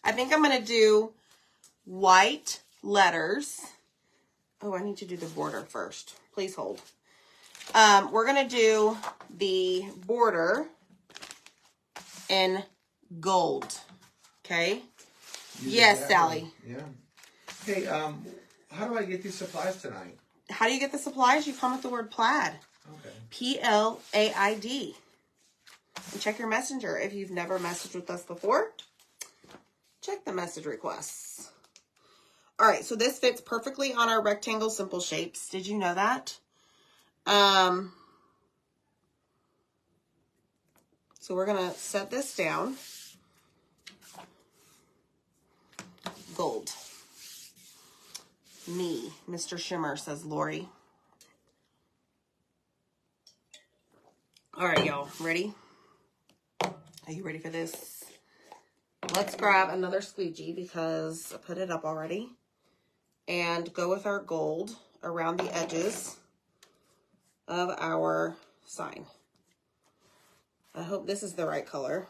I think I'm going to do white letters. Oh, I need to do the border first. Please hold. We're going to do the border in gold. Okay? Yes, Sally. Yeah. Hey, how do I get these supplies tonight? How do you get the supplies? You come with the word plaid. Okay. Plaid. And check your messenger. If you've never messaged with us before, check the message requests. All right, so this fits perfectly on our rectangle simple shapes. Did you know that? So we're going to set this down. Gold. Me, Mr. Shimmer, says Lori. All right, y'all. Ready? Are you ready for this? Let's grab another squeegee because I put it up already. And go with our gold around the edges of our sign. I hope this is the right color.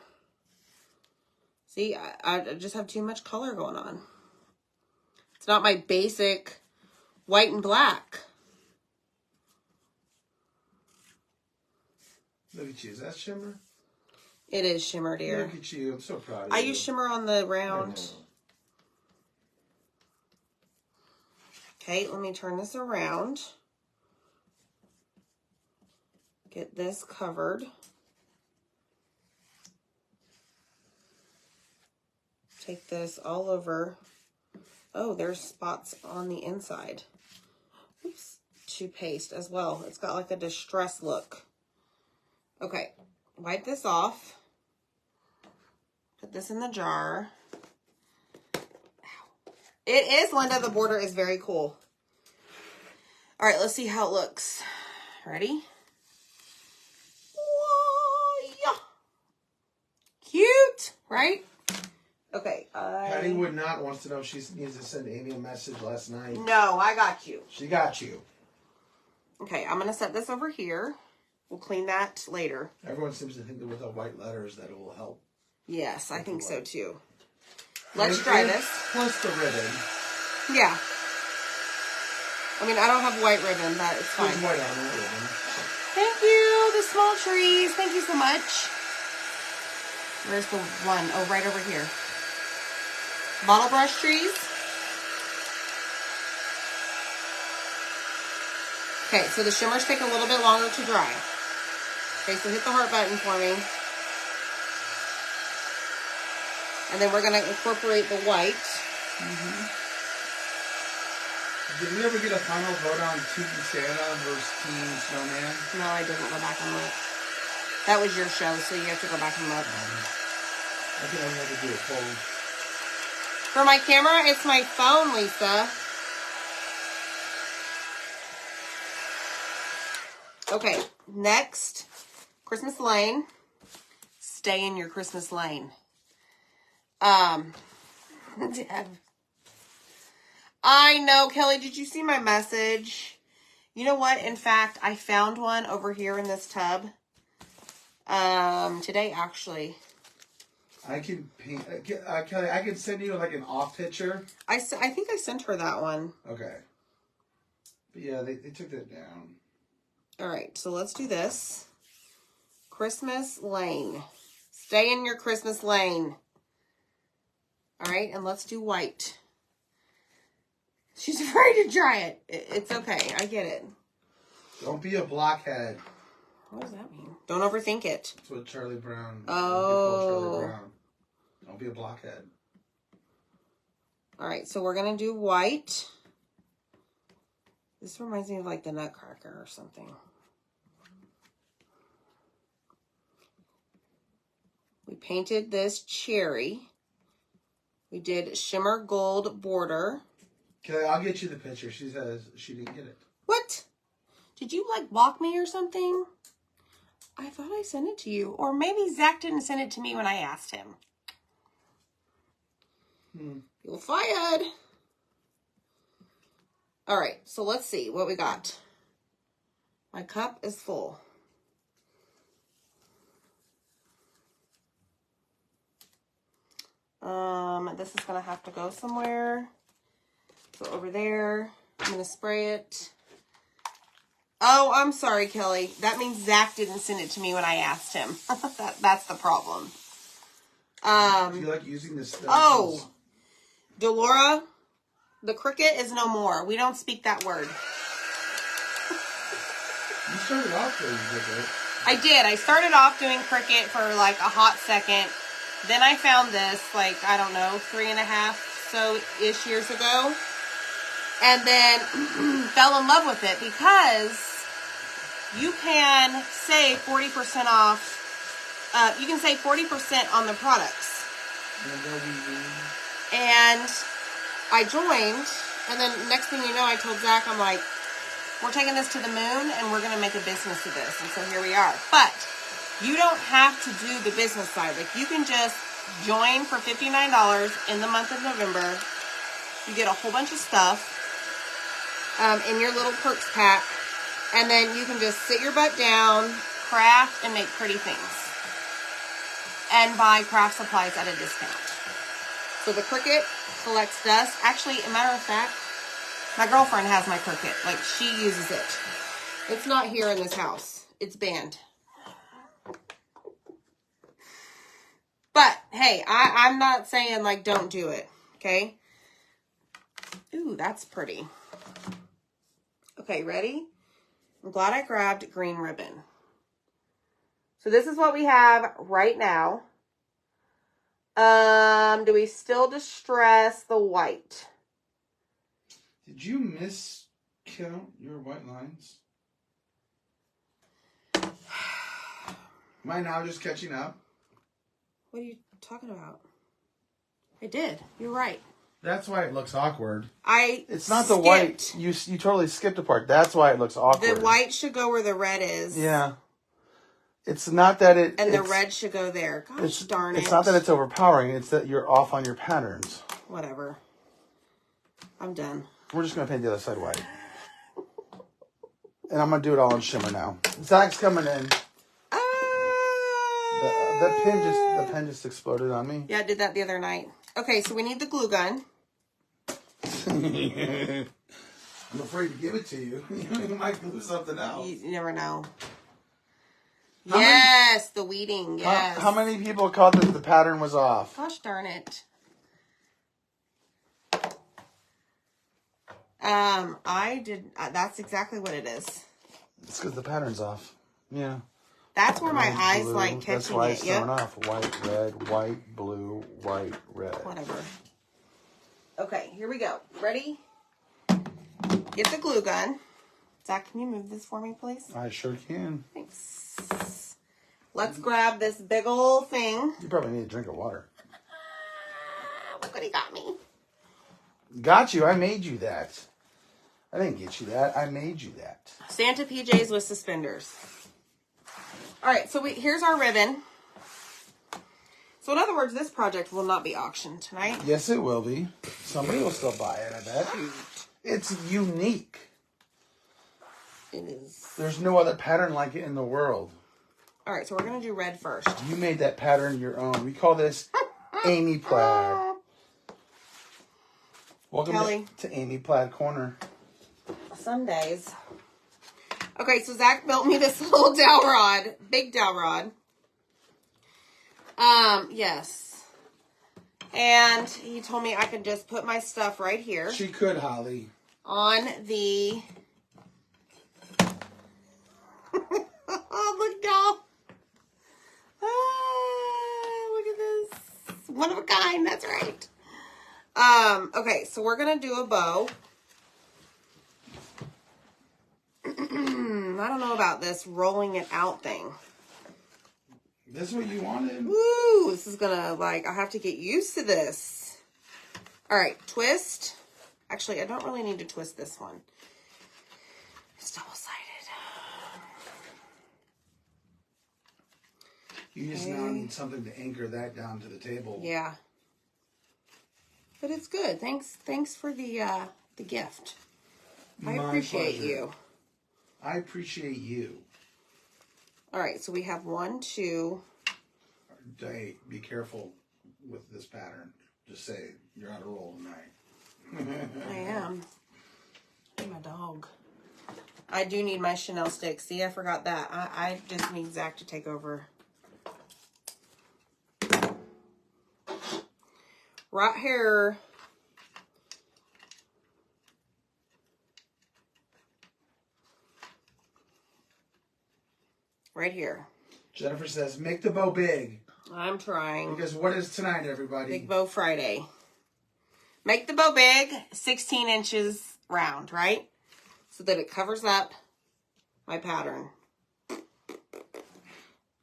See, I just have too much color going on. It's not my basic white and black. Look at you. Is that shimmer? It is shimmer, dear. Look at you. I'm so proud of you. I use shimmer on the round. Okay, let me turn this around. Get this covered. Take this all over. Oh, there's spots on the inside. Oops, to paste as well. It's got like a distressed look. Okay, wipe this off. Put this in the jar. Ow. It is, Linda, the border is very cool. All right, let's see how it looks. Ready? Whoa, yeah. Cute, right? Okay. Patty Wood Not wants to know if she needs to send Amy a message last night. No, I got you. She got you. Okay, I'm going to set this over here. We'll clean that later. Everyone seems to think that with the white letters that it will help. Yes, I think so too. Let's try this. Plus the ribbon. Yeah. I mean, I don't have white ribbon, but it's fine. There's white on the ribbon. Thank you, the small trees. Thank you so much. Where's the one? Oh, right over here. Bottle brush trees. Okay, so the shimmers take a little bit longer to dry. Okay, so hit the heart button for me. And then we're going to incorporate the white. Did we ever get a final vote on Team Santa versus Team Snowman? No, I didn't go back and look. That was your show, so you have to go back and look. I think I'm going to do a poll. For my camera, it's my phone, Lisa. Okay, next, Christmas Lane. Stay in your Christmas lane. Deb. I know, Kelly. Did you see my message? You know what? In fact, I found one over here in this tub. Today, actually. I can paint. Kelly, I can send you like an off picture. I think I sent her that one. Okay. But yeah, they took that down. All right, so let's do this. Christmas lane. Stay in your Christmas lane. All right, and let's do white. She's afraid to try it. It's okay. I get it. Don't be a blockhead. What does that mean? Don't overthink it. That's what Charlie Brown. Oh. Charlie Brown. Don't be a blockhead. All right, so we're going to do white. This reminds me of like the Nutcracker or something. We painted this cherry. We did shimmer gold border. Okay, I'll get you the picture. She says she didn't get it. What? Did you like block me or something? I thought I sent it to you. Or maybe Zach didn't send it to me when I asked him. You're fired. All right, so let's see what we got. My cup is full. This is gonna have to go somewhere. So over there, I'm gonna spray it. Oh, I'm sorry, Kelly. That means Zach didn't send it to me when I asked him. That's the problem. Do you like using this? Oh, Delora, the cricket is no more. We don't speak that word. You started off doing cricket. I did. I started off doing cricket for like a hot second. Then I found this, like, I don't know, 3.5 so-ish years ago. And then fell in love with it because you can save 40% off. You can save 40% on the products. And I joined, and then next thing you know, I told Zach, I'm like, we're taking this to the moon, and we're going to make a business of this. And so here we are. But you don't have to do the business side. Like, you can just join for $59 in the month of November. You get a whole bunch of stuff in your little perks pack. And then you can just sit your butt down, craft, and make pretty things. And buy craft supplies at a discount. So the cricket collects dust. Actually, a matter of fact, my girlfriend has my cricket. Like, she uses it. It's not here in this house. It's banned. But, hey, I'm not saying, like, don't do it. Okay? Ooh, that's pretty. Okay, ready? I'm glad I grabbed green ribbon. So this is what we have right now. Do we still distress the white? Did you miscount your white lines? Am I now just catching up? What are you talking about? I did. You're right. That's why it looks awkward. It's not the white. You totally skipped a part. That's why it looks awkward. The white should go where the red is. Yeah. It's not that it... And the red should go there. Gosh darn it. It's not that it's overpowering. It's that you're off on your patterns. Whatever. I'm done. We're just going to paint the other side white. And I'm going to do it all in shimmer now. Zach's coming in. The pen just exploded on me. Yeah, I did that the other night. Okay, so we need the glue gun. I'm afraid to give it to you. You might glue something else. You never know. Yes, the weeding. Yes. How many people caught that the pattern was off? Gosh darn it. I did. That's exactly what it is. It's because the pattern's off. Yeah. That's where my eyes blue. Like catching it. That's why it's thrown off. White, red, white, blue, white, red. Whatever. Okay, here we go. Ready? Get the glue gun. Zach, can you move this for me, please? I sure can. Thanks. Let's grab this big old thing. You probably need a drink of water. Look what he got me. Got you. I made you that. I didn't get you that. I made you that. Santa PJs with suspenders. All right, so here's our ribbon. So in other words, this project will not be auctioned tonight. Yes, it will be. Somebody will still buy it, I bet. It's unique. It is. There's no other pattern like it in the world. All right, so we're going to do red first. You made that pattern your own. We call this Amy Plaid. Welcome Kelly. to Amy Plaid Corner. Some days. Okay, so Zach built me this little dowel rod. Big dowel rod. Yes. And he told me I could just put my stuff right here. She could, Holly. On the... Oh, look, doll. Look at this. One of a kind, that's right. Okay, so we're going to do a bow. I don't know about this rolling it out thing. This is what you wanted? Woo, this is gonna, like, I have to get used to this. All right, twist. Actually, I don't really need to twist this one. It's double-sided. You just now need something to anchor that down to the table. Yeah. But it's good. Thanks for the gift. I appreciate you. I appreciate you. All right, so we have 1, 2. Hey, be careful with this pattern. Just say you're on a roll tonight. I am. I'm a dog. I do need my Chanel stick. See, I forgot that. I just need Zach to take over. Right here. Right here. Jennifer says, make the bow big. I'm trying. Because what is tonight, everybody? Big Bow Friday. Make the bow big, 16 inches round, right? So that it covers up my pattern.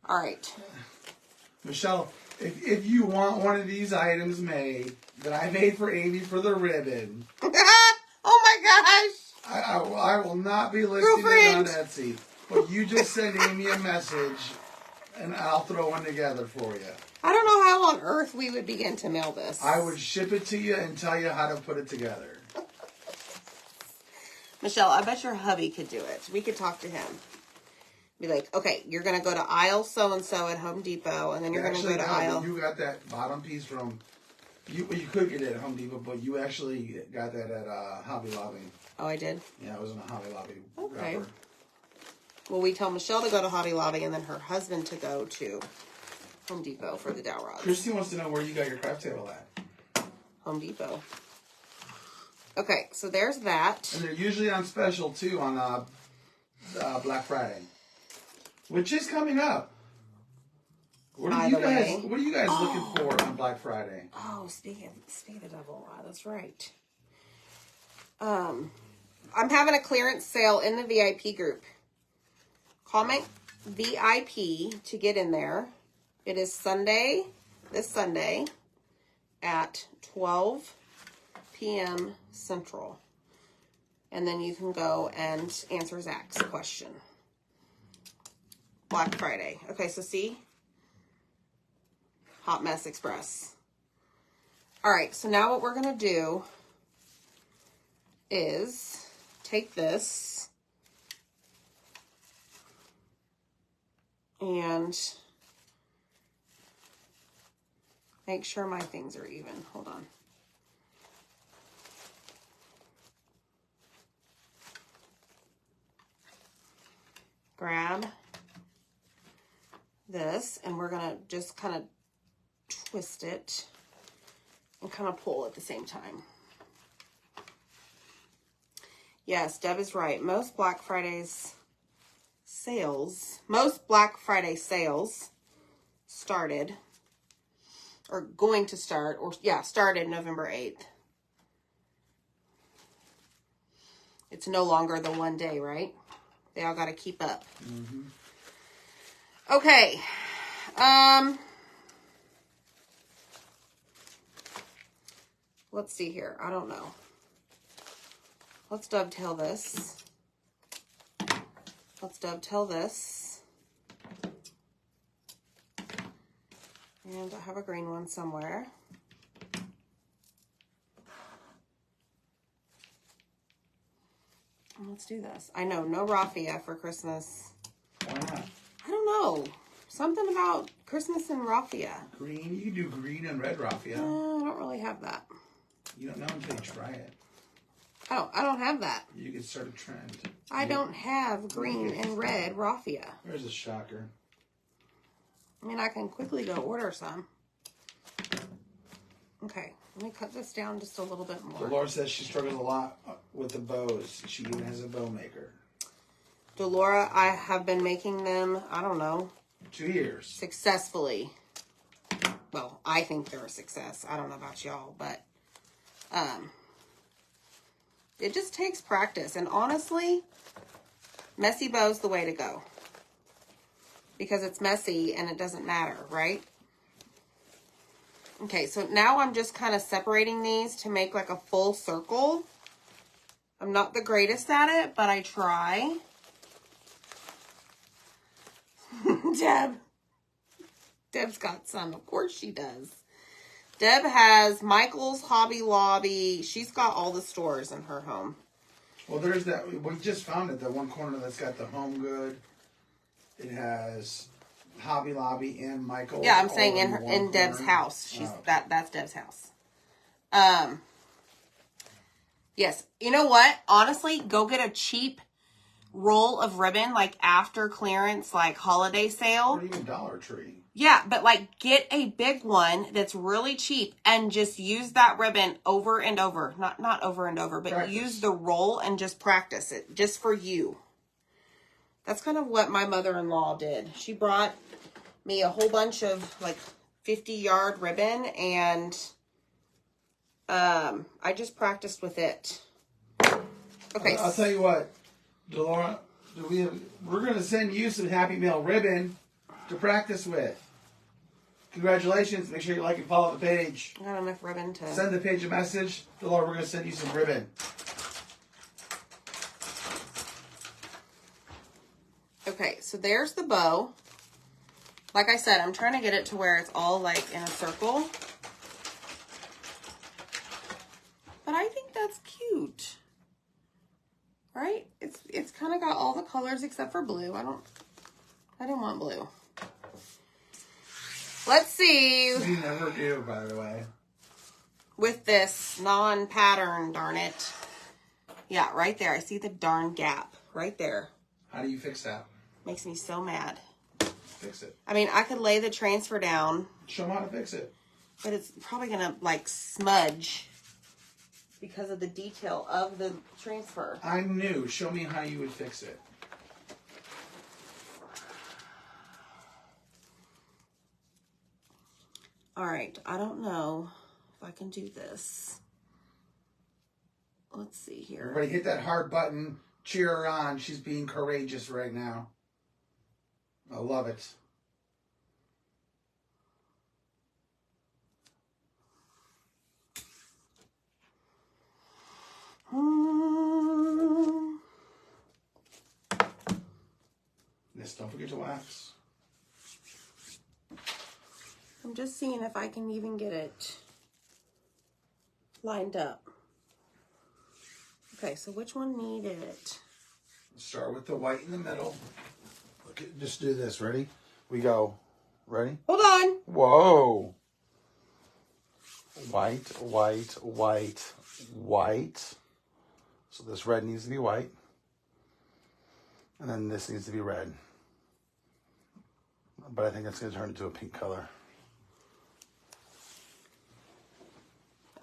All right. Michelle, if you want one of these items made that I made for Amy for the ribbon. Oh my gosh. I will not be listing it on Etsy. But you just send Amy a message, and I'll throw one together for you. I don't know how on earth we would begin to mail this. I would ship it to you and tell you how to put it together. Michelle, I bet your hubby could do it. We could talk to him. Be like, okay, you're going to go to aisle so-and-so at Home Depot, and then you're going to go to aisle... You got that bottom piece from... You could get it at Home Depot, but you actually got that at Hobby Lobby. Oh, I did? Yeah, it was in a Hobby Lobby. Okay. Wrapper. Well, we tell Michelle to go to Hobby Lobby and then her husband to go to Home Depot for the dowel rods. Christy wants to know where you got your craft table at. Home Depot. Okay, so there's that. And they're usually on special, too, on Black Friday. Which is coming up. What are you guys looking for on Black Friday? Oh, speaking of double rod, that's right. I'm having a clearance sale in the VIP group. Comment VIP to get in there. It is this Sunday at 12 p.m. Central. And then you can go and answer Zach's question. Black Friday. Okay, so see? Hot Mess Express. All right, so now what we're going to do is take this and make sure my things are even. Hold on. Grab this, and we're going to just kind of twist it and kind of pull at the same time. Yes, Deb is right. Most Black Friday sales started, or going to start, or yeah, started November 8th. It's no longer the one day, right? They all got to keep up. Mm-hmm. Okay. Let's see here. I don't know. Let's dovetail this. Let's dovetail this. And I have a green one somewhere. Let's do this. I know, no raffia for Christmas. Why not? I don't know. Something about Christmas and raffia. Green, you can do green and red raffia. I don't really have that. You don't know until you try it. Oh, I don't have that. You can start a trend. I don't have green and red raffia. Where's a shocker? I mean, I can quickly go order some. Okay, let me cut this down just a little bit more. Dolores says she struggles a lot with the bows. She even has a bow maker. Delora, I have been making them, I don't know, 2 years. successfully. Well, I think they're a success. I don't know about y'all, but it just takes practice. And honestly, messy bow's the way to go. Because it's messy and it doesn't matter, right? Okay, so now I'm just kind of separating these to make like a full circle. I'm not the greatest at it, but I try. Deb's got some. Of course she does. Deb has Michael's, Hobby Lobby. She's got all the stores in her home. Well, there's that. We just found it. That one corner that's got the Home Good. It has Hobby Lobby and Michael's. Yeah, I'm saying in one Deb's corner. house. She's that's Deb's house. Yes. You know what? Honestly, go get a cheap roll of ribbon, like after clearance, like holiday sale. Or even Dollar Tree. Yeah, but like get a big one that's really cheap and just use that ribbon over and over. Not over and over, but Practice. use the roll and just practice it just for you. That's kind of what my mother-in-law did. She brought me a whole bunch of like 50-yard ribbon and I just practiced with it. Okay. I'll tell you what, Delora, we're going to send you some Happy Mail ribbon to practice with. Congratulations. Make sure you like and follow the page. I got enough ribbon to... Send the page a message. Delora, we're going to send you some ribbon. Okay, so there's the bow. Like I said, I'm trying to get it to where it's all like in a circle. But I think that's cute. Right? It's kind of got all the colors except for blue. I didn't want blue. Let's see. You never do, by the way. With this non-pattern, darn it. Yeah, right there. I see the darn gap. Right there. How do you fix that? Makes me so mad. Fix it. I mean, I could lay the transfer down. Show them how to fix it. But it's probably going to, like, smudge because of the detail of the transfer. I'm new. Show me how you would fix it. All right. I don't know if I can do this. Let's see here. Everybody hit that hard button. Cheer her on. She's being courageous right now. I love it. Yes, don't forget to wax. I'm just seeing if I can even get it lined up. Okay, so which one needed it? Start with the white in the middle. Okay, just do this. Ready? We go. Ready? Hold on. Whoa. White, white, white, white. So this red needs to be white. And then this needs to be red. But I think it's going to turn into a pink color.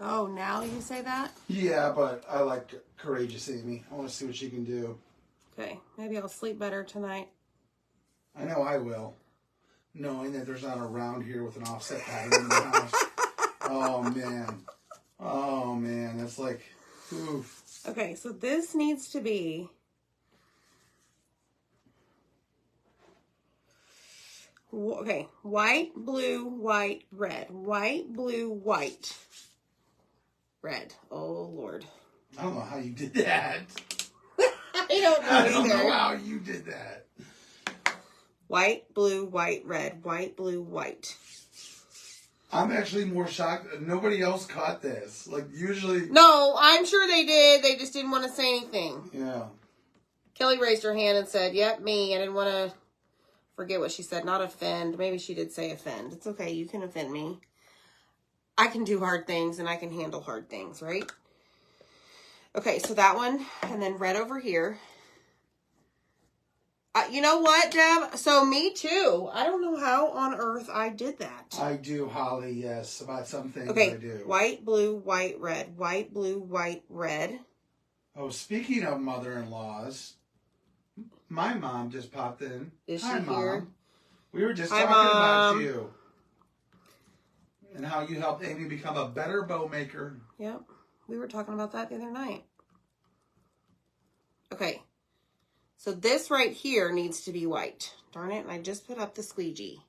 Oh, now you say that? Yeah, but I like courageous Amy. I want to see what she can do. Okay, maybe I'll sleep better tonight. I know I will. Knowing that there's not a round here with an offset pattern in the house. Oh, man. Oh, man. That's like, oof. Okay, so this needs to be... Okay, white, blue, white, red. White, blue, white. Red. Oh, Lord. I don't know how you did that. I don't know I don't either. know how you did that. White, blue, white, red. White, blue, white. I'm actually more shocked. Nobody else caught this. Like, usually... No, I'm sure they did. They just didn't want to say anything. Yeah. Kelly raised her hand and said, yep, me. I didn't want to forget what she said. Not offend. Maybe she did say offend. It's okay. You can offend me. I can do hard things and I can handle hard things, right? Okay, so that one. And then red over here. You know what, Deb? So me too. I don't know how on earth I did that. I do, Holly, yes. About some things okay, I do. White, blue, white, red. White, blue, white, red. Oh, speaking of mother-in-laws, my mom just popped in. Is she Hi, Mom. here? We were just Hi, talking Mom. about you. And how you helped Amy become a better bow maker. Yep. We were talking about that the other night. Okay. So this right here needs to be white. Darn it, and I just put up the squeegee.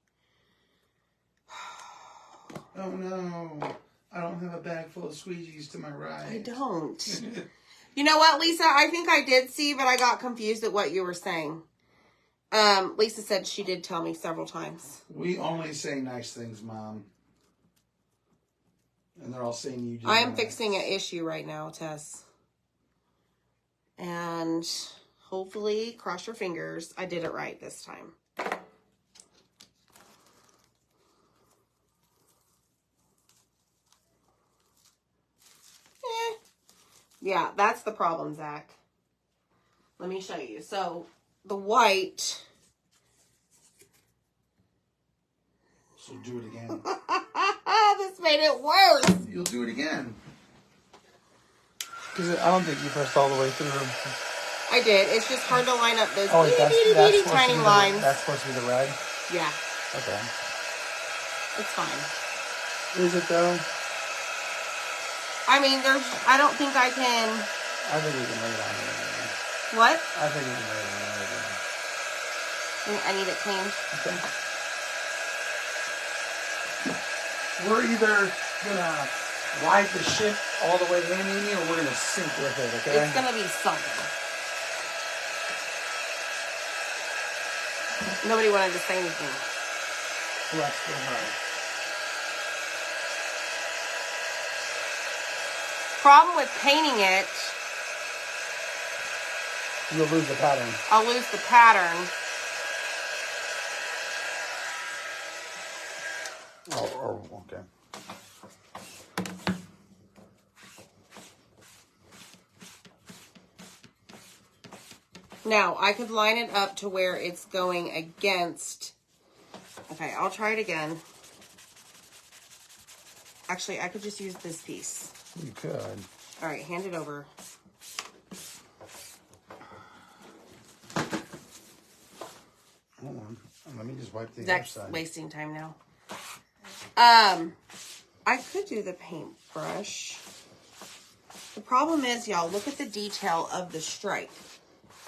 Oh no, I don't have a bag full of squeegees to my right. I don't. You know what, Lisa? I think I did see, but I got confused at what you were saying. Lisa said she did tell me several times. We only say nice things, Mom. And they're all saying you do. I am nice. fixing an issue right now, Tess. And hopefully, cross your fingers, I did it right this time. Yeah, that's the problem, Zach. Let me show you. So, the white... So do it again. This made it worse. You'll do it again. Because I don't think you pressed all the way through. I did. It's just hard to line up those Oh, wait, itty supposed tiny to be lines. That's supposed to be the red? Yeah, Okay. it's fine. Is it though? I mean, I don't think I can... I think we can lay it on there. What? I think we can lay it on there. I need it cleaned. Okay. We're either gonna ride the ship all the way in, Amy, or we're gonna sink with it, okay? It's going to be something. Nobody wanted to say anything. Bless their heart. Problem with painting it, You'll lose the pattern. I'll lose the pattern. Oh, okay. Now, I could line it up to where it's going against... Okay, I'll try it again. Actually, I could just use this piece. You could. All right, hand it over. Hold on. Let me just wipe the other Zach's side. wasting time now. I could do the paintbrush. The problem is, y'all, look at the detail of the stripe.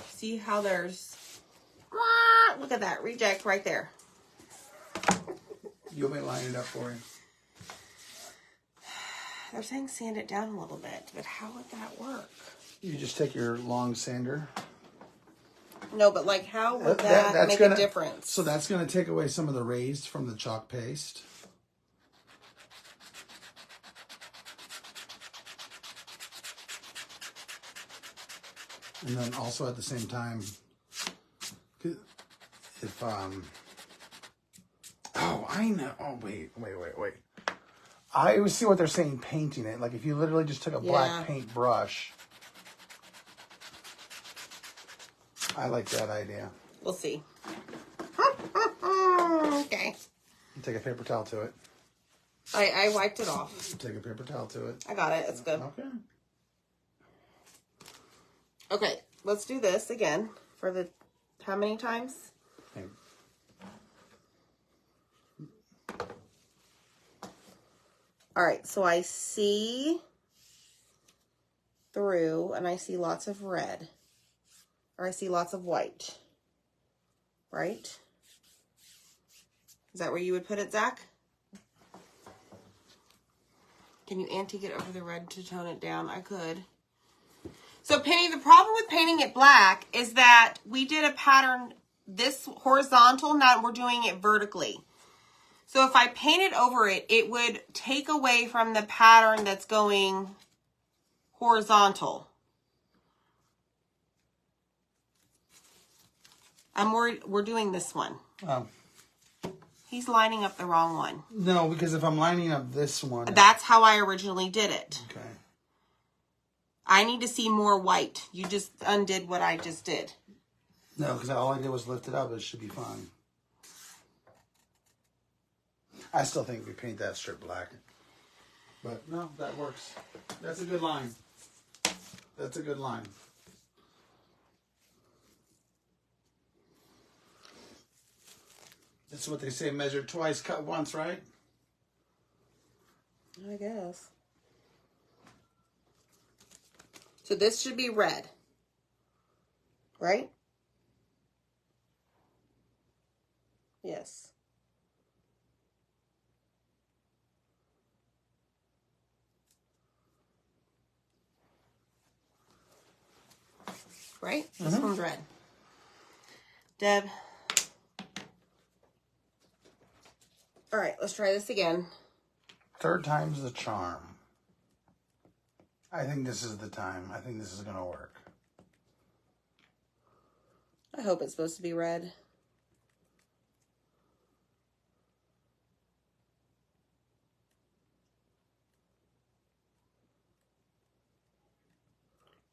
See how there's... Look at that reject right there. You want me to line it up for you? They're saying sand it down a little bit, but how would that work? You just take your long sander. No, but like, how would that make a difference? So that's going to take away some of the raised from the chalk paste. And then also at the same time, if, oh, I know. Oh, wait. I always see what they're saying, painting it. Like if you literally just took a black paint brush. I like that idea. We'll see. Okay. Take a paper towel to it. I wiped it off. Take a paper towel to it. I got it. It's good. Okay. Okay, let's do this again for the... How many times? Okay. All right, so I see through and I see lots of red. Or I see lots of white. Right? Is that where you would put it, Zach? Can you antique it over the red to tone it down? I could. So, Penny, the problem with painting it black is that we did a pattern this horizontal, now we're doing it vertically. So if I painted over it, it would take away from the pattern that's going horizontal. I'm worried we're doing this one. Oh. He's lining up the wrong one. No, because if I'm lining up this one. That's how I originally did it. Okay. I need to see more white. You just undid what I just did. No, because all I did was lift it up. It should be fine. I still think we paint that strip black. But no, that works. That's a good line. That's a good line. That's what they say, measure twice, cut once, right? I guess. So this should be red. Right? Yes. Right? This one's red. Deb. All right, let's try this again. Third time's the charm. I think this is the time. I think this is going to work. I hope it's supposed to be red.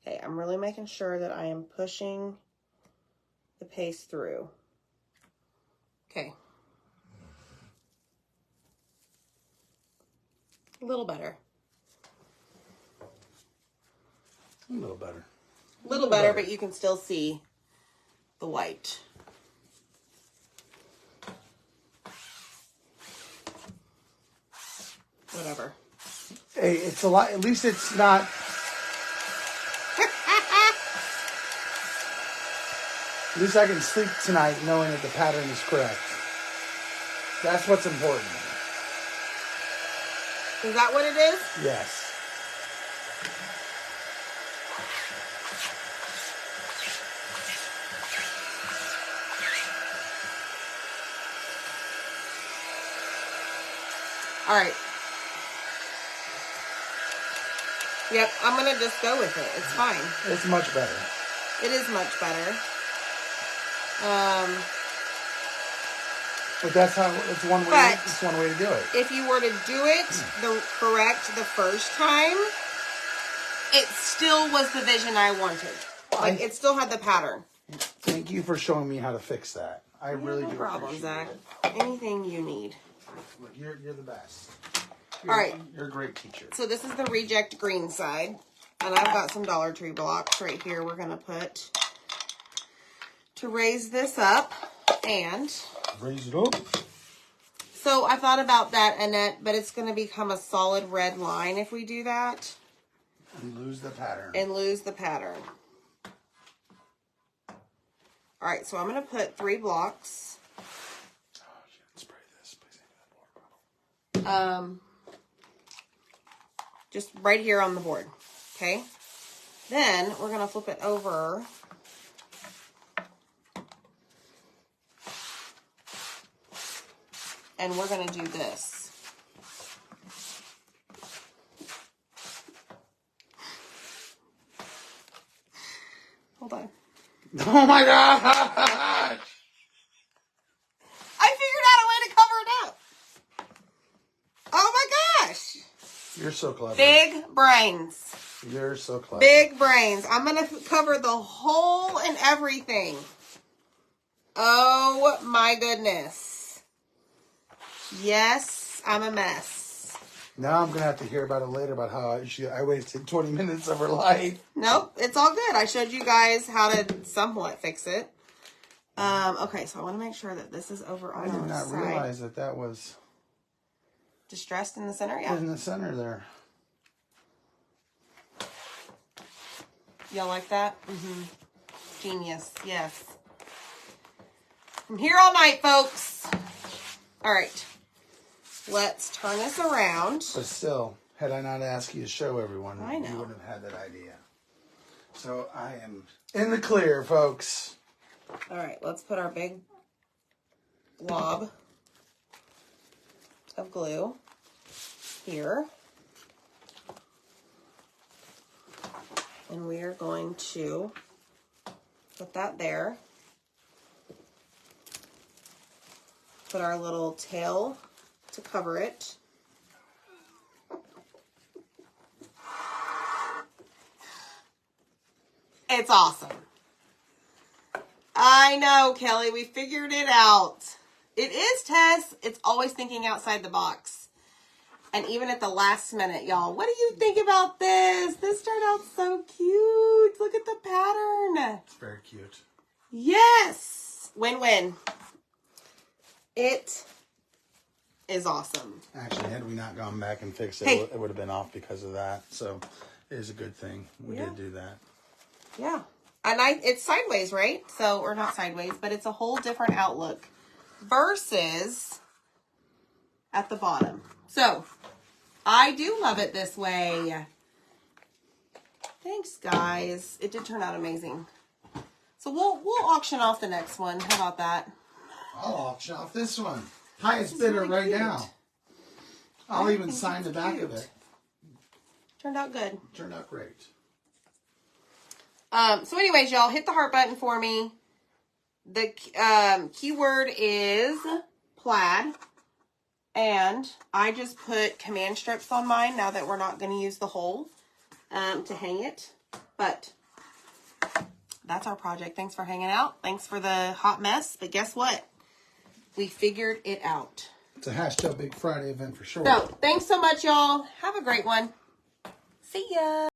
Okay, I'm really making sure that I am pushing the paste through. Okay. A little better. A little better. A little better, but you can still see the white. Whatever. Hey, it's a lot. At least it's not. At least I can sleep tonight knowing that the pattern is correct. That's what's important. Is that what it is? Yes. All right. Yep, I'm going to just go with it. It's fine. It's much better. It is much better. But that's how. It's one way. But it's one way to do it. if you were to do it the first time, it still was the vision I wanted. Like, it still had the pattern. Thank you for showing me how to fix that. I really No do. problem, appreciate Zach. it. Anything you need. Look, you're the best. All right. You're a great teacher. So this is the reject green side. And I've got some Dollar Tree blocks right here we're going to put to raise this up. And raise it up. so I thought about that, Annette, but it's going to become a solid red line if we do that. And lose the pattern. And lose the pattern. All right, so I'm going to put 3 blocks. Oh, you didn't spray this. Please hand me that water bottle. Just right here on the board, okay? Then we're going to flip it over. And we're going to do this. Hold on. Oh my gosh! I figured out a way to cover it up. Oh my gosh. You're so clever. Big brains. You're so clever. Big brains. I'm going to cover the whole and everything. Oh my goodness. Yes, I'm a mess. Now I'm going to have to hear about it later about how I wasted 20 minutes of her life. Nope, it's all good. I showed you guys how to somewhat fix it. Okay, so I want to make sure that this is over on I did the not side. realize that was Distressed in the center, yeah. in the center there. Y'all like that? Mm-hmm. Genius, yes. I'm here all night, folks. All right. Let's turn this around. But still, had I not asked you to show everyone, I know. you wouldn't have had that idea. So I am in the clear, folks. All right, let's put our big blob. of glue here. And we are going to put that there. Put our little tail to cover it. It's awesome. I know, Kelly, we figured it out. It is, Tess. It's always thinking outside the box. And even at the last minute, y'all, what do you think about this? This turned out so cute. Look at the pattern. It's very cute. Yes. Win-win. It is awesome. Actually, had we not gone back and fixed it, Hey. it would have been off because of that. So it is a good thing. We Yeah. did do that. Yeah. And it's sideways, right? So, or not sideways, but it's a whole different outlook versus at the bottom. So, I do love it this way. Thanks, guys. It did turn out amazing. So we'll auction off the next one. How about that? I'll auction off this one. Highest This is bidder really right cute. now. I'll I even think sign it's the back of cute. it. Turned out good. Turned out great. So anyways, y'all, hit the heart button for me. The keyword is plaid. And I just put command strips on mine now that we're not going to use the hole to hang it. But that's our project. Thanks for hanging out. Thanks for the hot mess. But guess what? We figured it out. It's a hashtag Big Friday event for sure. So thanks so much, y'all. Have a great one. See ya.